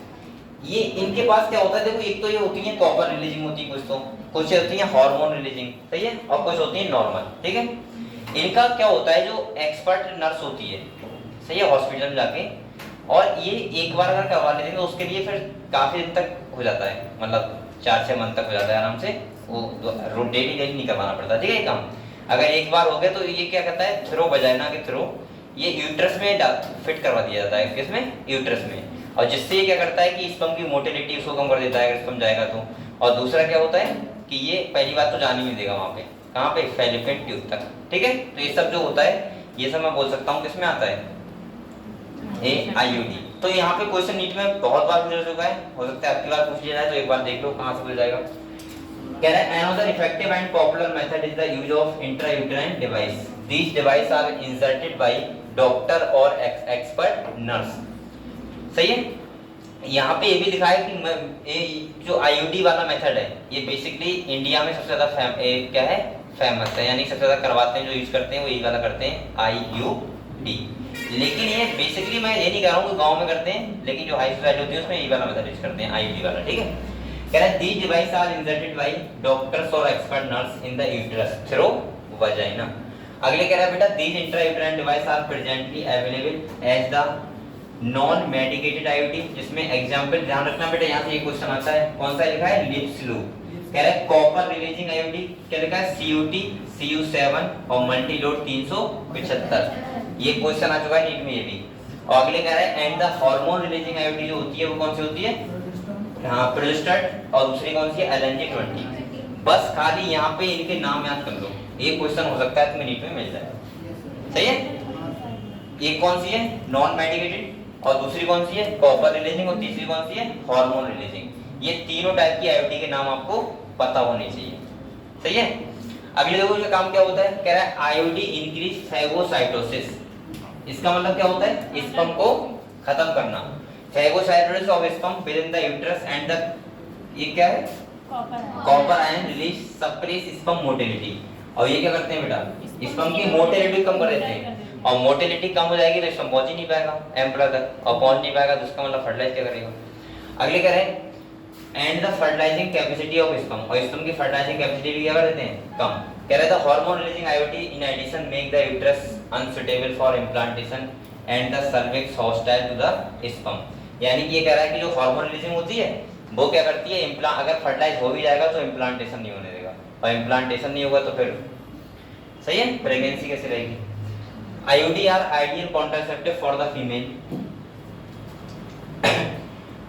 ये इनके पास क्या होता है, देखो एक तो ये होती है कॉपर रिलीजिंग होती है, कुछ होती है हार्मोन रिलीजिंग, सही है, और कुछ होती है नॉर्मल, ठीक है। इनका क्या होता है, जो एक्सपर्ट नर्स होती है, सही है, हॉस्पिटल में जाके, और ये एक बार अगर करवा लेते हैं तो उसके लिए फिर काफी दिन तक हो जाता है, मतलब 4-6 मंथ तक हो जाता है आराम से, वो डेली नहीं करवाना पड़ता, ठीक है ये काम। अगर एक बार हो गया तो ये क्या करता है, थ्रो वजाइना के थ्रो ये यूट्रस में फिट करवा दिया जाता है, किसमें, यूट्रस में। और जिससे ये क्या करता है कि स्पर्म की मोटिलिटी उसको कम कर देता है अगर स्पर्म जाएगा तो। और दूसरा क्या होता है कि ये पहली बात तो जान ही नहीं देगा वहाँ पे, कहाँ पे, फैलोपियन ट्यूब तक, ठीक है। तो ये सब जो होता है ये सब मैं बोल सकता हूँ किसमें आता है, ए आईयूडी। तो यहाँ पे क्वेश्चन नीट में बहुत बार पूछा चुका है, हो सकता है आपकी बार पूछ लिया जाए, तो एक बार देख लो कहाँ से पूछ जाएगा। कह रहा है another effective and popular method is the use of intrauterine device. These devices are inserted by doctor or expert nurse. सही है। यहाँ पे ये भी लिखा है कि ये जो आईयूडी वाला मेथड है ये बेसिकली इंडिया में सबसे ज्यादा क्या है, फेमस है, यानी सबसे ज्यादा करवाते हैं, जो यूज करते हैं वो यही वाला करते हैं, आईयूडी। लेकिन ये बेसिकली मैं ये नहीं कह रहा हूँ कि गाँव में करते हैं, लेकिन जो हाई सोसाइटी होती है उसमें यही वाला मेथड यूज करते हैं, आईयूडी वाला, ठीक है। कह रहा है these devices are inserted by doctors or expert nurse in the uterus through vagina. अगले कह रहा है बेटा these intrauterine devices are presently available as the non medicated IUD, जिसमें एग्जांपल ध्यान रखना बेटा, यहाँ से ये क्वेश्चन आता है, कौन सा लिखा है, लिप्सलू। कह रहा है कॉपर रिलीजिंग IUD, क्या लिखा है, CUT CU7 और मल्टी लोड 375। ये क्वेश्चन आ चुका है नीट में ये भी। और अगले कह रहा है and the hormone releasing IUD जो होती है वो कौन सी होती है, हाँ प्रोजेस्टेट, और दूसरी कौन सी है, LNG-20। बस खाली यहाँ पे इनके नाम याद कर लो, ये क्वेश्चन हो सकता है तुम्हें नीट में मिल जाए, सही है। एक कौन सी है, नॉन मेडिकेटेड, और दूसरी कौन सी है, कॉपर रिलीजिंग, और तीसरी कौन सी है, हार्मोन रिलीजिंग। ये तीनों टाइप की आईयूडी के नाम आपको पता होने चाहिए, सही है। अगले देखो इसका काम क्या होता है, कह रहा है आईयूडी इंक्रीज फैगोसाइटोसिस। इसका मतलब क्या होता है, स्पर्म को खत्म करना, phagocytosis of sperm with in the uterus and the, ये क्या है, copper ion release suppress sperm motility. और ये क्या करते हैं बेटा, स्पर्म की मोटिलिटी कम कर देते हैं, और मोटिलिटी कम हो जाएगी तो स्पर्म पहुंच ही नहीं पाएगा एम्ब्रियो तक, और पहुंच नहीं पाएगा तो उसका मतलब फर्टिलाइज क्या करेगा। अगले कह रहे हैं and the fertilizing capacity of sperm, और स्पर्म की फर्टिलाइजिंग कैपेसिटी भी क्या कर देते हैं, कम। कह रहे थे hormone releasing IUD in addition make the uterus unsuitable for implantation and the cervix hostile to the sperm. यानी कि ये कह रहा है कि जो हार्मोन रिलीजिंग होती है वो क्या करती है, अगर फर्टिलाइज हो भी जाएगा तो इम्प्लांटेशन नहीं होने देगा, और इम्प्लांटेशन नहीं होगा तो फिर सही है प्रेगनेंसी कैसे रहेगी। IUD are ideal contraceptive for the female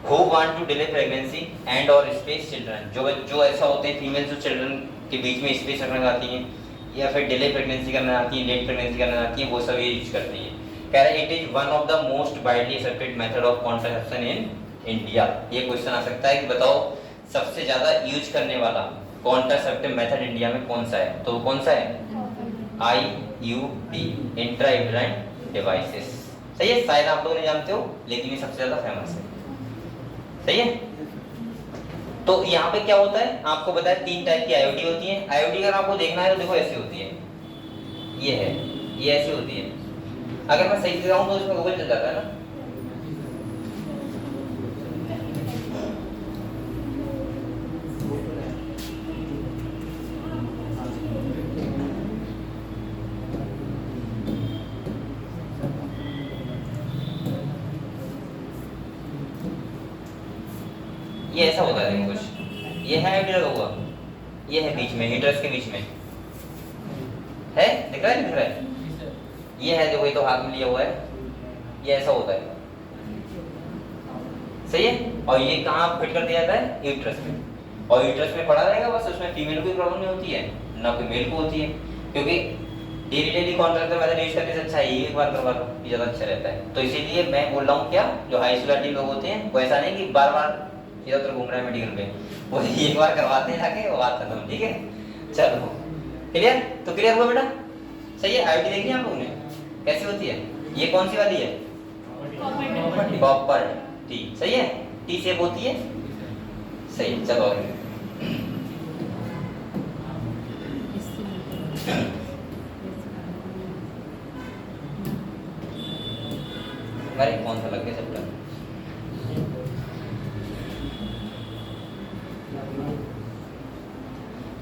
who want to delay pregnancy and or space children। जो ऐसा होते हैं फीमेल जो चिल्ड्रन के बीच में स्पेस रखना चाहती हैं, या फिर डिले प्रेगनेंसी करना चाहती हैं, लेट प्रेगनेंसी करना चाहती हैं, वो सब ये यूज करती हैं। कह रहा है it is one of the most widely accepted method of contraception in India. ये क्वेश्चन आ सकता है कि बताओ सबसे ज्यादा यूज करने वाला कॉन्ट्रासेप्टिव मेथड इंडिया में कौन सा है, तो कौन सा है, आईयूडी, इंट्रायूटेराइन डिवाइसेस। सही है, शायद आप लोग नहीं जानते हो लेकिन ये सबसे ज्यादा फेमस है, सही है। तो यहाँ पे क्या होता है, आपको बताया 3 टाइप की आईयूडी होती है। आईयूडी अगर आपको देखना है तो देखो ऐसी होती है, ये है, ये ऐसी होती है। अगर मैं सही से जाऊँ तो इसमें गूगल चल जाता है ना, ये ऐसा होता है, देखो कुछ ये है आईयूडी लगा हुआ, ये है बीच में यूट्रस के बीच में, दिख रहा है? ये है देखो, ये तो हाथ में लिया हुआ है, ये ऐसा होता है, सही है। और ये कहाँ फिट कर दिया जाता है? यूट्रस में। और यूट्रस में पड़ा रहेगा बस, उसमें फीमेल को प्रॉब्लम नहीं होती है ना कोई मेल को होती है, क्योंकि डेली कॉन्ट्रैक्ट में यूज करने से अच्छा है एक बार करवा लो, ये ज्यादा अच्छा रहता है। तो इसीलिए मैं बोल रहा हूँ क्या, जो हाई सोसाइटी लोग होते हैं वो ऐसा नहीं कि बार बार इधर उधर घूम रहे हैं मेडिकल पे, वो एक बार करवाते हैं जाके, वो बात खत्म, ठीक है। चलो क्लियर? तो क्लियर हुआ बेटा? सही है। आईडी देखी आप लोगों ने कैसी होती है? ये कौन सी वाली है? कॉपर टी, सही है। टी शेप होती है, सही। चलो अरे कौन सा लग गया चैप्टर?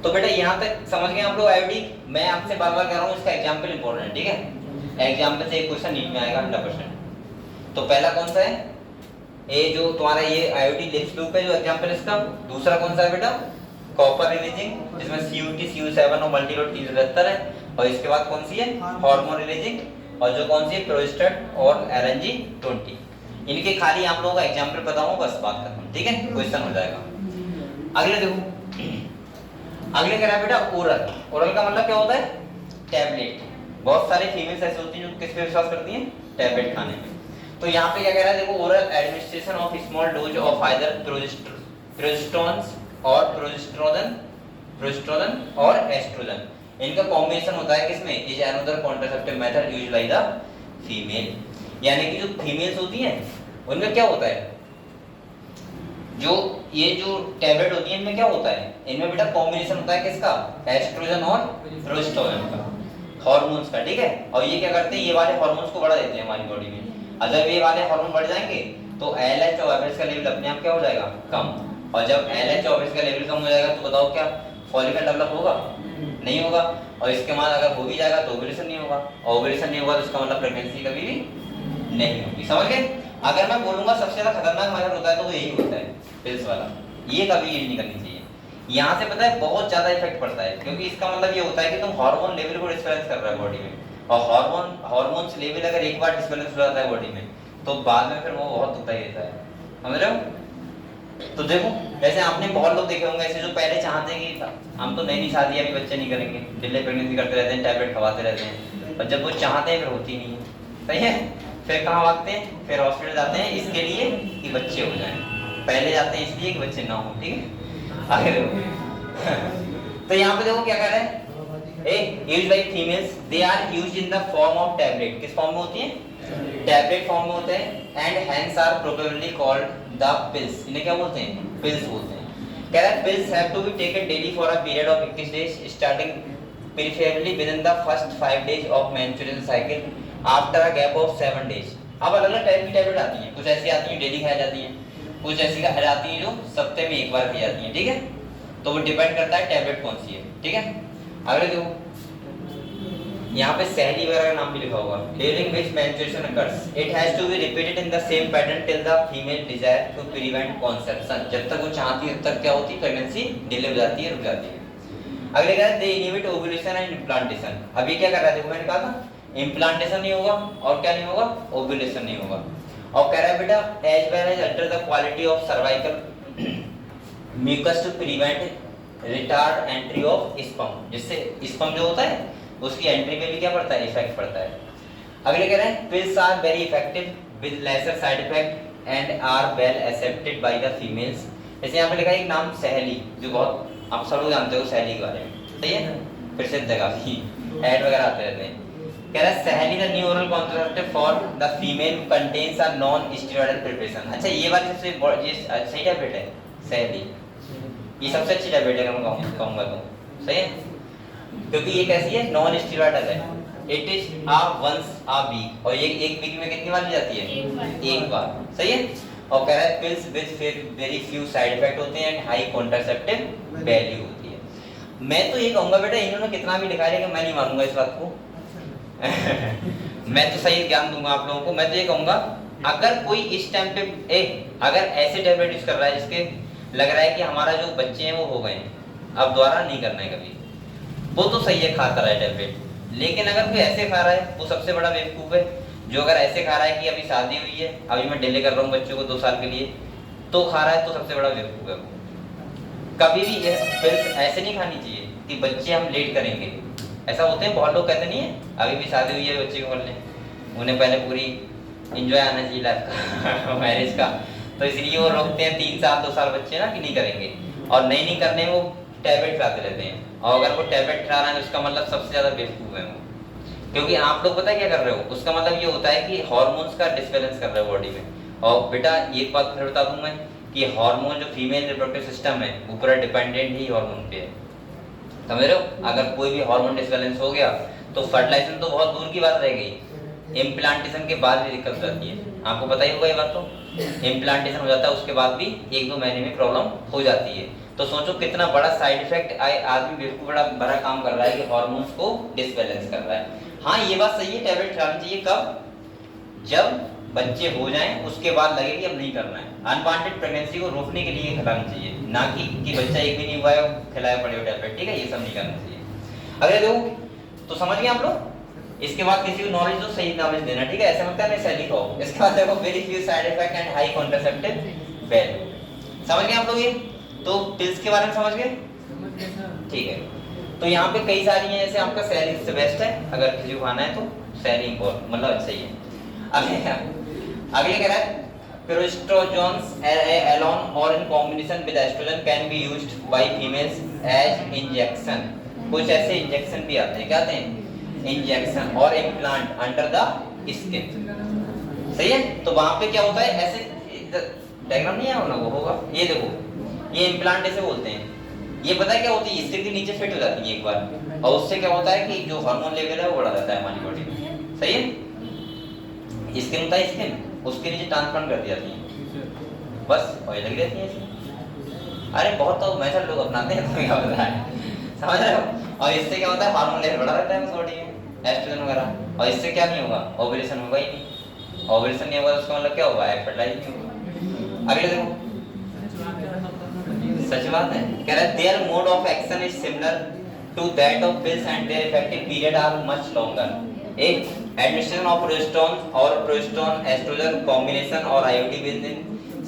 तो बेटा यहाँ तक समझ गए आप लोग आईडी? मैं आपसे बार बार कह रहा हूँ, इसका एग्जाम्पल इंपॉर्टेंट है, ठीक है। एग्जाम्पल से एक क्वेश्चन नीट में आएगा 100%। तो पहला कौन सा है? ये जो तुम्हारा ये आईडी लिप्स लूप है जो एग्जाम्पल इसका। दूसरा कौन सा है बेटा? कॉपर रिलीजिंग, जिसमें CuT, Cu7 और मल्टीलोड 373 है। और इसके बाद कौन सी है? हार्मोन रिलीजिंग, और जो कौन सी है? प्रोस्टेट और LNG20। इनके खाली आप लोगों का एग्जाम्पल बताऊं, बस बात खत्म, ठीक है। क्वेश्चन हो जाएगा। अगले देखो, अगले कह रहा है बेटा ओरल। ओरल का मतलब क्या होता है? टैबलेट। बहुत सारे फीमेल्स ऐसे होती हैं जो किस पे विश्वास करती हैं? टैबलेट खाने में। तो यहाँ पे क्या कह रहा है देखो, oral administration of small dose of either progesterone और एस्ट्रोजन। इनका कॉम्बिनेशन होता है किसमें? Is another contraceptive method used by the female. यानी कि जो फीमेल्स होती हैं उनमें क्या होता है, जो ये जो टैबलेट होती है इनमें क्या होता है? इनमें बेटा कॉम्बिनेशन होता है किसका? एस्ट्रोजन और प्रोजेस्टेरोन का, हार्मोन्स का, ठीक है। और ये क्या करते हैं? ये वाले हार्मोन्स को बढ़ा देते हैं हमारी बॉडी में। अगर ये वाले हार्मोन बढ़ जाएंगे तो LH और OH का लेवल अपने आप क्या हो जाएगा? कम। और जब LH और OH का लेवल कम हो जाएगा तो बताओ क्या फॉलिकल डेवलप होगा? नहीं होगा। और इसके बाद अगर हो भी जाएगा तो ओव्यूलेशन नहीं होगा, और ओव्यूलेशन नहीं होगा तो इसका मतलब प्रेगनेंसी कभी भी नहीं होगी। समझ गए? अगर मैं बोलूंगा सबसे ज्यादा खतरनाक मेथड होता है तो वो यही होता है, पिल्स वाला। ये कभी यूज नहीं करनी चाहिए। यहाँ से पता है बहुत ज्यादा इफेक्ट पड़ता है, क्योंकि इसका मतलब ये होता है कि तुम हार्मोन लेवल को डिस्बैलेंस कर रहे हो बॉडी में, और हार्मोन्स लेवल अगर एक बार डिस्बैलेंस हो जाता है बॉडी में तो बाद में फिर वो बहुत दुखदाई देता है, समझ रहे हो? तो देखो जैसे आपने बहुत लोग देखे होंगे ऐसे जो पहले चाहते हैं कि हम तो नई शादी अभी बच्चे नहीं करेंगे, डिले प्रेगनेंसी करते रहते हैं, टैबलेट खवाते रहते हैं, और जब वो चाहते हैं फिर होती नहीं है, सही है। फिर कहाँ भागते हैं? फिर हॉस्पिटल जाते हैं इसके लिए कि बच्चे हो जाएं। पहले जाते हैं इसलिए कि बच्चे ना हो, ठीक है। आगे देखो तो यहाँ पे देखो क्या कह रहा है, used by females, they are used in the form of tablet। किस फॉर्म में होती है? टैबलेट फॉर्म में होते हैं। And hence are probably called the pills। इन्हें क्या बोलते हैं? पिल्स बोलते हैं। कह रहा है pills have to be taken daily for a period of 21 days starting preferably within the first 5 days of menstrual cycle after a gap of 7 days। अब अलग-अलग टाइप की टैबलेट आती हैं, कुछ ऐसी आती हैं डेली खाई जाती हैं, कुछ ऐसी आती हैं जो सप्ताह में एक बार खाई जाती हैं, ठीक है। तो वो डिपेंड करता है टैबलेट कौन सी है, ठीक है। अगले देखो यहाँ पे सहली वगैरह का नाम भी लिखा होगा। During which menstruation occurs it has to be repeated in the same pattern till the female desire to prevent conception. जब तक वो चाहती है तब तक क्या होती है? प्रेगनेंसी डिले हो जाती है, रुक जाती है। अगले कह रहा है दे इनहिबिट ओव्यूलेशन एंड इम्प्लांटेशन। अभी क्या कर रहा है देखो, मैंने कहा था इम्प्लांटेशन नहीं होगा और क्या नहीं होगा? ओव्यूलेशन नहीं होगा। और कह रहा है बेटा as well as alter the quality of cervical mucus to prevent retard entry of sperm, जिससे स्पर्म जो होता है उसकी एंट्री में भी क्या पड़ता है? इफेक्ट पड़ता है। अगले कह रहे हैं pills are very effective with lesser side effect and are well accepted by the females. जैसे यहाँ पे लिखा है एक नाम सहली, जो बहुत आप सब लोग जानते हो सहली के बारे में, सही है, प्रसिद्ध है काफी, ऐड वगैरह आते रहते हैं। कह रहा है सहली the new oral contraceptive for the female contains a non steroidal preparation. अच्छा ये वाली सबसे सही टैबलेट है सहली, ये सबसे अच्छी टैबलेट है मैं कहूँगा तो, सही है, क्योंकि ये कैसी है? नॉन स्टेरॉइडल है। It is once a week, और ये एक वीक में कितनी बार ली जाती है? एक बार, सही है। और कह रहा है pills with very few side effect होते हैं एंड हाई कॉन्ट्रासेप्टिव वैल्यू होती है। मैं तो ये कहूँगा बेटा इन्होंने कितना भी लिखा है मैं नहीं मानूंगा इस बात को मैं तो सही ज्ञान दूंगा आप लोगों को। मैं तो ये कहूँगा अगर कोई इस टाइम पे अगर ऐसे टैबलेट यूज कर रहा है जिसके लग रहा है कि हमारा जो बच्चे हैं वो हो गए हैं, अब दोबारा नहीं करना है कभी, वो तो सही है, खाता रहा है टैबलेट। लेकिन अगर कोई ऐसे खा रहा है वो सबसे बड़ा बेवकूफ है। जो अगर ऐसे खा रहा है कि अभी शादी हुई है, अभी मैं डिले कर रहा हूँ बच्चों को 2 साल के लिए, तो खा रहा है, तो सबसे बड़ा बेवकूफ है वो। कभी भी ये पिल्स ऐसे नहीं खानी चाहिए कि बच्चे हम लेट करेंगे। ऐसा होते हैं बहुत लोग कहते नहीं है अभी भी शादी हुई है बच्चे को कर लें, उन्हें पहले पूरी इंजॉय आना चाहिए लाइफ का मैरिज का, तो इसलिए वो रोकते हैं 3 साल 2 साल बच्चे ना कि नहीं करेंगे, और नहीं करने में वो टैबलेट खिलाते रहते हैं। और अगर वो टैबलेट खिला रहा है तो उसका मतलब सबसे ज्यादा बेवकूफ है वो, क्योंकि आप लोग पता है क्या कर रहे हो, उसका मतलब ये होता है कि हार्मोन्स का डिसबैलेंस कर रहे हो बॉडी में। और बेटा एक बात फिर बता दूं मैं कि हार्मोन जो फीमेल रिप्रोडक्टिव सिस्टम है वो पूरा डिपेंडेंट ही हार्मोन पे है, समझ रहे हो। अगर कोई भी हार्मोन डिसबैलेंस हो गया तो फर्टिलाइजेशन तो बहुत दूर की बात रह गई, इम्प्लांटेशन के बाद भी दिक्कत जाती है। आपको पता ही होगा ये बात, तो इम्प्लांटेशन हो जाता है उसके बाद भी 1-2 महीने में प्रॉब्लम हो जाती है। तो सोचो कितना बड़ा साइड इफेक्ट आदमी बिल्कुल बड़ा बड़ा काम कर रहा है कि हार्मोन्स को डिसबैलेंस कर रहा है। हाँ ये बात सही है, टैबलेट खिलानी चाहिए कब, जब बच्चे हो जाएं उसके बाद लगे कि अब नहीं करना है। अनवांटेड प्रेगनेंसी को रोकने के लिए खिलानी चाहिए, ना कि बच्चा एक भी नहीं हुआ है खिलाया पड़े हो टैबलेट, ठीक है, ये सब नहीं करना चाहिए। अगर देखो तो समझ गए आप लोग। इसके बाद किसी को नॉलेज दो, सही नॉलेज देना, ठीक है, ऐसे मत करना सही लिखो। इसके बाद देखो very few side effect and high contraceptive value, समझ गए आप लोग ये। तो पिल्स के बारे में समझ गए, ठीक है। तो यहाँ पे कई सारी हैं, जैसे आपका सैलिन से बेस्ट है अगर किसी को खाना है तो सैलिन को मतलब अच्छा ही है। अगले कह रहा है प्रोस्ट्रोजोन्स alone or in combination with estrogen can be used by females as injection। कुछ ऐसे इंजेक्शन भी आते हैं, क्या आते हैं, इंजेक्शन और इम्प्लांट अंडर द स्किन, सही है। तो वहां पे क्या होता है, ऐसे डायग्राम नहीं है हम लोगों को होगा, ये देखो ये इम्प्लांट ऐसे बोलते हैं। ये पता है क्या होती है, स्किन के नीचे फिट हो जाती है एक बार, और उससे क्या होता है कि जो हार्मोन लेवल है वो बढ़ा जाता है हमारी बॉडी में, सही है। स्किन होता है, स्किन उसके नीचे ट्रांसप्लांट कर दी जाती है, बस और ये लगी रहती है ऐसे। अरे बहुत तो मेथड लोग अपनाते हैं, तुम्हें क्या पता है, समझ रहे हो। और इससे क्या होता है, हार्मोन लेवल बढ़ा रहता है बॉडी में, एस्ट्रोजन वगैरह, और इससे क्या नहीं होगा, ओव्यूलेशन होगा ही नहीं। ओव्यूलेशन नहीं होगा तो उसका मतलब क्या होगा, फर्टिलाइज नहीं होगा। अगले देखो, सच बात है, कह रहा है their mode of action is similar to that of pills and their effective period are much longer. एक एडमिनिस्ट्रेशन ऑफ प्रोजेस्टेरोन और प्रोजेस्टेरोन एस्ट्रोजन कॉम्बिनेशन और IOD within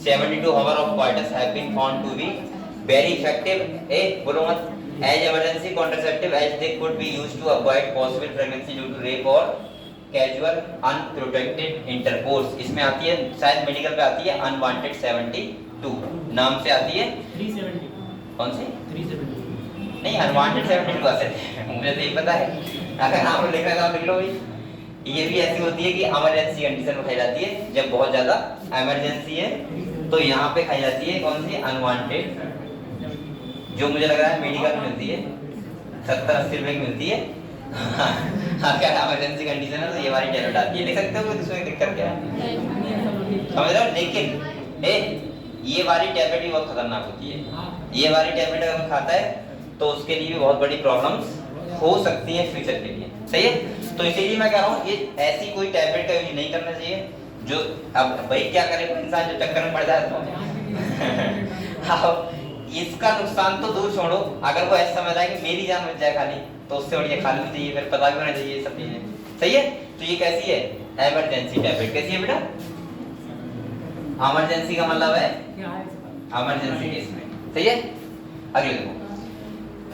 72 hour of quarters have been found to be very effective बोलो मत as emergency contraceptive as they could be used to avoid possible pregnancy due to rape or casual unprotected intercourse। इसमें आती है, शायद medical पे आती है unwanted 72 नाम से आती है, 370 कौन सी 370 नहीं, unwanted 72 आते हैं, मुझे तो यही पता है। अगर नाम लिख रहे तो लिख लो भाई। ये भी ऐसी होती है कि इमरजेंसी कंडीशन में खाई जाती है, जब बहुत ज्यादा इमरजेंसी है तो यहाँ पे खाई जाती है, कौन सी, अनवांटेड, जो मुझे लग रहा है मेडिकल में मिलती है 70-80 रुपए की मिलती है। अगर इमरजेंसी कंडीशन है तो ये वाली टैबलेट आती है, लिख सकते हो, इसमें दिक्कत क्या है, समझ रहे हो। लेकिन ये वाली टैबलेट भी बहुत खतरनाक होती है। ये वाली टैबलेट अगर खाता है तो उसके लिए भी बहुत बड़ी प्रॉब्लम्स हो सकती हैं फ्यूचर के लिए, सही है। तो इसीलिए मैं कह रहा हूँ ये ऐसी कोई टैबलेट का यूज नहीं करना चाहिए जो, अब भाई क्या करे इंसान जो चक्कर में पड़ जाए तो इसका नुकसान तो दूर छोड़ो, अगर वो ऐसा समझ रहा है कि मेरी जान बच जाए खाली, तो उससे बढ़िया खा लेनी चाहिए, फिर पता भी होना चाहिए ये सब चीजें, सही है। तो ये कैसी है, इमरजेंसी टैबलेट, कैसी है बेटा, इमरजेंसी का मतलब है इमरजेंसी केस में, सही है। अगले देखो,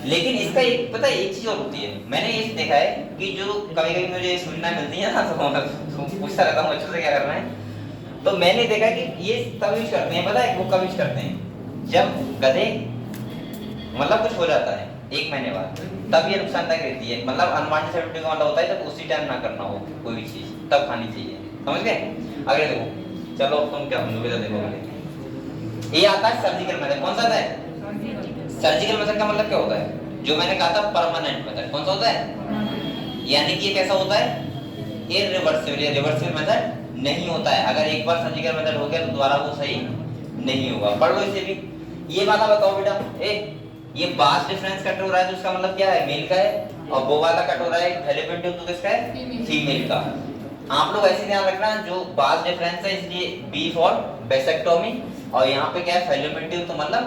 लेकिन इसका एक पता है एक चीज और होती है, मैंने ये देखा है कि जो कभी कभी मुझे सूचना मिलती है ना तो पूछता रहता हूँ बच्चों से क्या करना है, तो मैंने देखा कि ये तब यूज करते हैं, पता है वो कब यूज करते हैं, जब गधे मतलब कुछ हो जाता है 1 महीने बाद, तब ये नुकसानदायक रहती है। मतलब अनवांटेड सेक्सुअलिटी का मतलब होता है जब उसी टाइम ना करना हो कोई भी चीज, तब खानी चाहिए, समझ गए। अगले देखो, चलो तुम क्या समझोगे, देखो ये आता है सर्जिकल मेथड, कौन सा आता है, सर्जिकल मेथड का मतलब क्या होता है, जो मैंने कहा था परमानेंट मेथड, कौन सा होता है, यानी कि ये कैसा होता है, इरिवर्सिबल, ये रिवर्सिबल मेथड नहीं होता है। अगर एक बार सर्जिकल मेथड हो गया तो दोबारा वो सही नहीं होगा। पढ़ लो इसे भी। ये बात बताओ बेटा, ये बास डिफरेंस कट हो रहा है तो उसका मतलब क्या है, मेल का है, और वो वाला कट हो रहा है फैलोपियन ट्यूब तो किसका है, फीमेल का। आप लोग ऐसे ध्यान रखना, जो बास डिफरेंस है इसलिए बी फॉर वेसेक्टोमी, और यहाँ पे क्या है फैलोपियन ट्यूब तो मतलब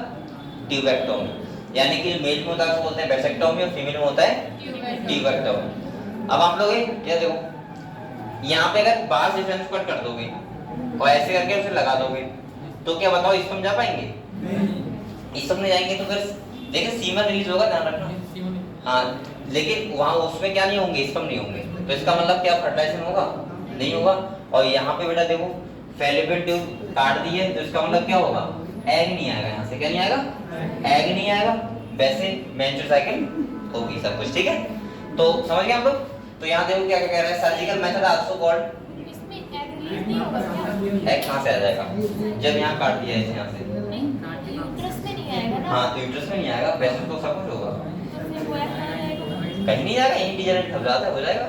ट्यूबेक्टोमी, यानी कि मेल में होता है उसको बोलते हैं वेसेक्टोमी और फीमेल में होता है ट्यूबेक्टोमी। अब आप लोग क्या देखो, यहाँ पे अगर बार डिफरेंस कट कर दोगे और ऐसे करके उसे लगा दोगे तो क्या बताओ इस पर जा पाएंगे? इस सब में जाएंगे तो फिर देखिए सीमा रिलीज होगा, ध्यान रखना। हाँ, लेकिन वहाँ उसमें क्या नहीं होंगे, इस पर नहीं होंगे, तो इसका मतलब क्या फर्टिलाइजेशन होगा? नहीं होगा। और यहाँ पे बेटा देखो फैलिपियन ट्यूब काट दी है तो इसका मतलब क्या होगा? एग नहीं आएगा यहाँ से, क्या नहीं आएगा? एग नहीं आएगा। वैसे मेंस्ट्रुअल साइकिल होगी सब कुछ, ठीक है? तो समझ गए हम लोग? तो यहाँ देखो क्या क्या कह रहा है, सर्जिकल मेथड आल्सो कॉल्ड। इसमें एग रिलीज नहीं होगा क्या? एग कहाँ से आ जाएगा जब यहाँ काट दिया है यहाँ से? नहीं, यूट्रस में नहीं आएगा ना। हाँ, तो यूट्रस में नहीं आएगा, वैसे तो सब कुछ होगा। तो फिर वो एग कहाँ जाएगा? कहीं नहीं जाएगा, यहीं डिजेनरेट हो जाता है, हो जाएगा।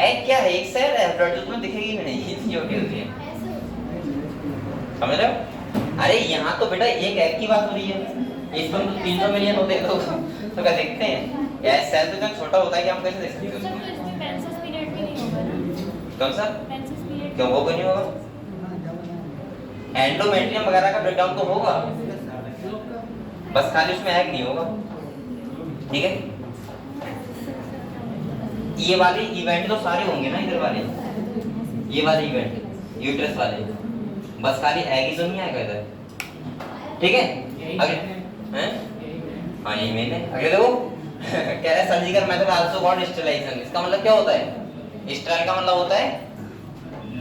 एग क्या है? एक सेल है, ब्लड में दिखेगी भी नहीं, इतनी छोटी होती है, ऐसे समझ रहे हो? अरे यहाँ तो बेटा एक एग की बात हो रही है, इसमें तो 300 मिलियन होते हैं तो क्या देखते हैं? यार सेल तो इतना छोटा होता है कि हम कैसे देख सकते सर, हैं तो इसमें पेंसिस पीरियड भी नहीं होगा ना? उसको? कौन सा? पेंसिस पीरियड क्यों वो नहीं होगा? एंडोमेट्रियम वगैरह का ब्रेकडाउन तो होगा, बस खाली उसमें एग नहीं होगा, ठीक है? ये वाले इवेंट तो सारे होंगे ना इधर वाले, ये वाले इवेंट यूट्रस वाले, बस खाली एग ही तो नहीं आएगा इधर, ठीक है? अगले हैं? हाँ यही मेन है। अगले देखो कह रहा है surgical method also called sterilization. इसका मतलब क्या होता है? स्टेराइल का मतलब होता है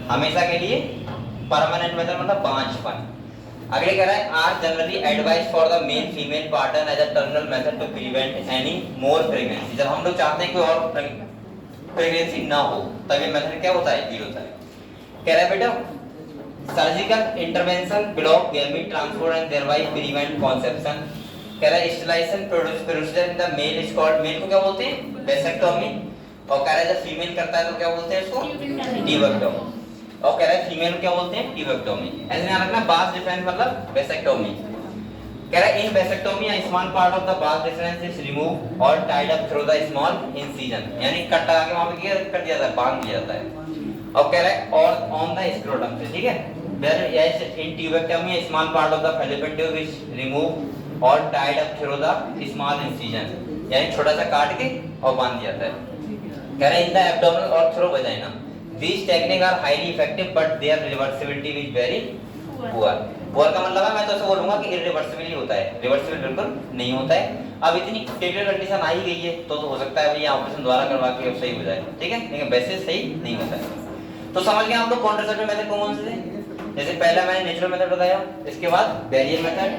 हमेशा के लिए, परमानेंट मेथड मतलब बांझपन। अगले कह रहा है are generally advise for the male female partner as a terminal method to prevent any more pregnancy. जब हम लोग चाहते हैं कोई और प्रेगनेंसी ना हो तब ये मेथड क्या होता है? यूज होता है। कह रहा है बेटा surgical intervention block gamete transport and thereby prevent conception. कह रहा है sterilization procedure in the male is called, male को क्या बोलते हैं? वेसेक्टोमी। और कह रहा है जब फीमेल करता है तो क्या बोलते हैं इसको? ट्यूबेक्टोमी। और कह रहा है फीमेल को क्या बोलते हैं? ट्यूबेक्टोमी। ऐसे ध्यान रखना, बास डिफरेंस मतलब वेसेक्टोमी। कह रहा है in vasectomy a small part of the vas deferens is remove or tied up through the small incision, यानी कट लगा के वहां पे क्या कर दिया जाता है? बांध दिया जाता है। और कह रहा है और ऑन द स्क्रोटम से, ठीक है? Where as in tubectomy a small part of the fallopian tube is remove or tied up through the small incision, यानी छोटा सा काट के और बांध दिया जाता है। कह रहा है इन द एब्डोमिनल और through vagina these techniques are highly effective but their reversibility is very poor। Poor का मतलब है मैं तो ऐसे बोलूंगा कि इरिवर्सिबल होता है, रिवर्सिबल बिल्कुल नहीं होता है। अब इतनी क्रिटिकल कंडीशन आ ही गई है तो हो सकता है भैया ऑपरेशन दोबारा करवा के अब सही हो जाए, ठीक है? लेकिन वैसे सही नहीं होता है। तो समझ गए आप लोग कॉन्ट्रासेप्टिव मेथड कौन से थे? जैसे पहला मैंने नेचुरल मेथड बताया, इसके बाद बैरियर मेथड,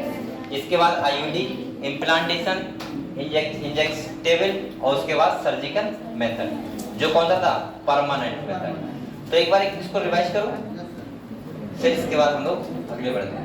इसके बाद आईयूडी, इम्प्लांटेशन, इंजेक्टेबल और उसके बाद सर्जिकल मेथड, जो कौन सा था? Permanent method. तो एक बार इसको रिवाइज करो, फिर इसके बाद हम लोग आगे बढ़ते हैं।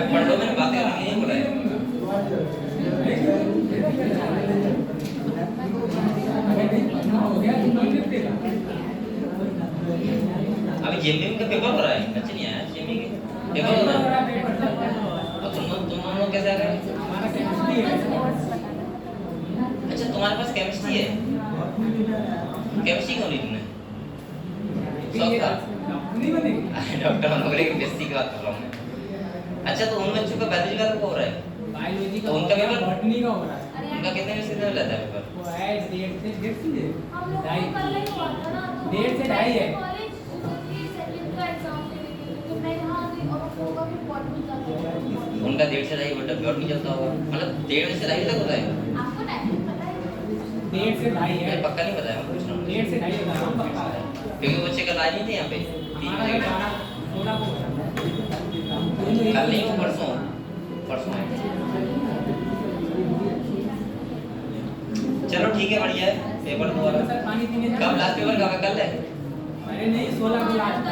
पढ़ो, मैंने बातें नहीं बोला है। अभी जेएमबी का पेपर हो रहा है, अच्छा नहीं आया जेएमबी के पेपर हो रहा है। और तुम लोग कैसे आ गए? अच्छा तुम्हारे पास केमिस्ट्री है, केमिस्ट्री क्यों ली तुमने? शौक था? डॉक्टर बनोगे की बेइज्जती की बात कर रहा हूँ मैं। अच्छा तो उन बच्चों का बायोलॉजी का हो रहा है, बायोलॉजी तो उनका पेपर बॉटनी का हो रहा है। उनका कितने में से रहता है पेपर? वो है 1.5 से 2.5 हम लोग को कल ही हुआ था ना, तो 1.5 से 2.5 है। कॉलेज उसकी सेकंड का एग्जाम देने के लिए तो मैं यहाँ आ गई और होगा भी बॉटनी जाके उनका 1.5 से 2.5 घंटा ब्लॉट नहीं चलता होगा, मतलब 1.5 से 2.5 तक होता है? आपको टाइमिंग पता है? 1.5 से 2.5 है। मैं पक्का नहीं बताया, मैं पूछ रहा हूँ 1.5 से 2.5 का पक्का है। क्योंकि बच्चे कल आए नहीं थे यहाँ पे 3 हमारा बजे। 16 को होता है। कल नहीं हो, परसों परसों आए। चलो ठीक है, बढ़िया है। पेपर दोबारा सर पानी पीने कब लास्ट पेपर कब है? कल है? अरे नहीं 16 को लास्ट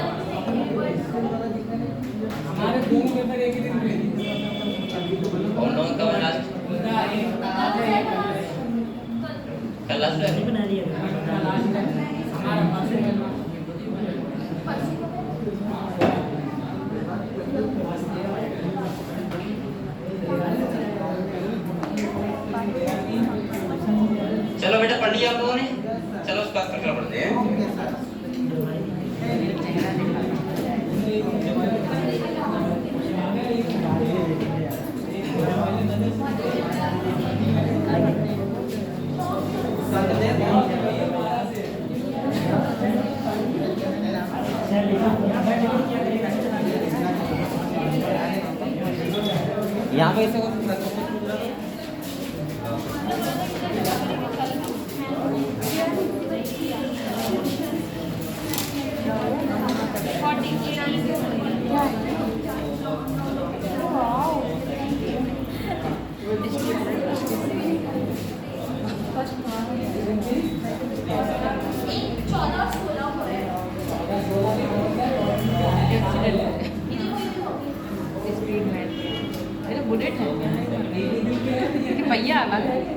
हमारे दोनों पेपर एक ही दिन में और लोगों का कब है लास्ट? उनका एक आज है कल लास्ट है? हमारा करने पड़ते हैं। यहाँ पे ऐसे बुलेट है, पहिया अलग है।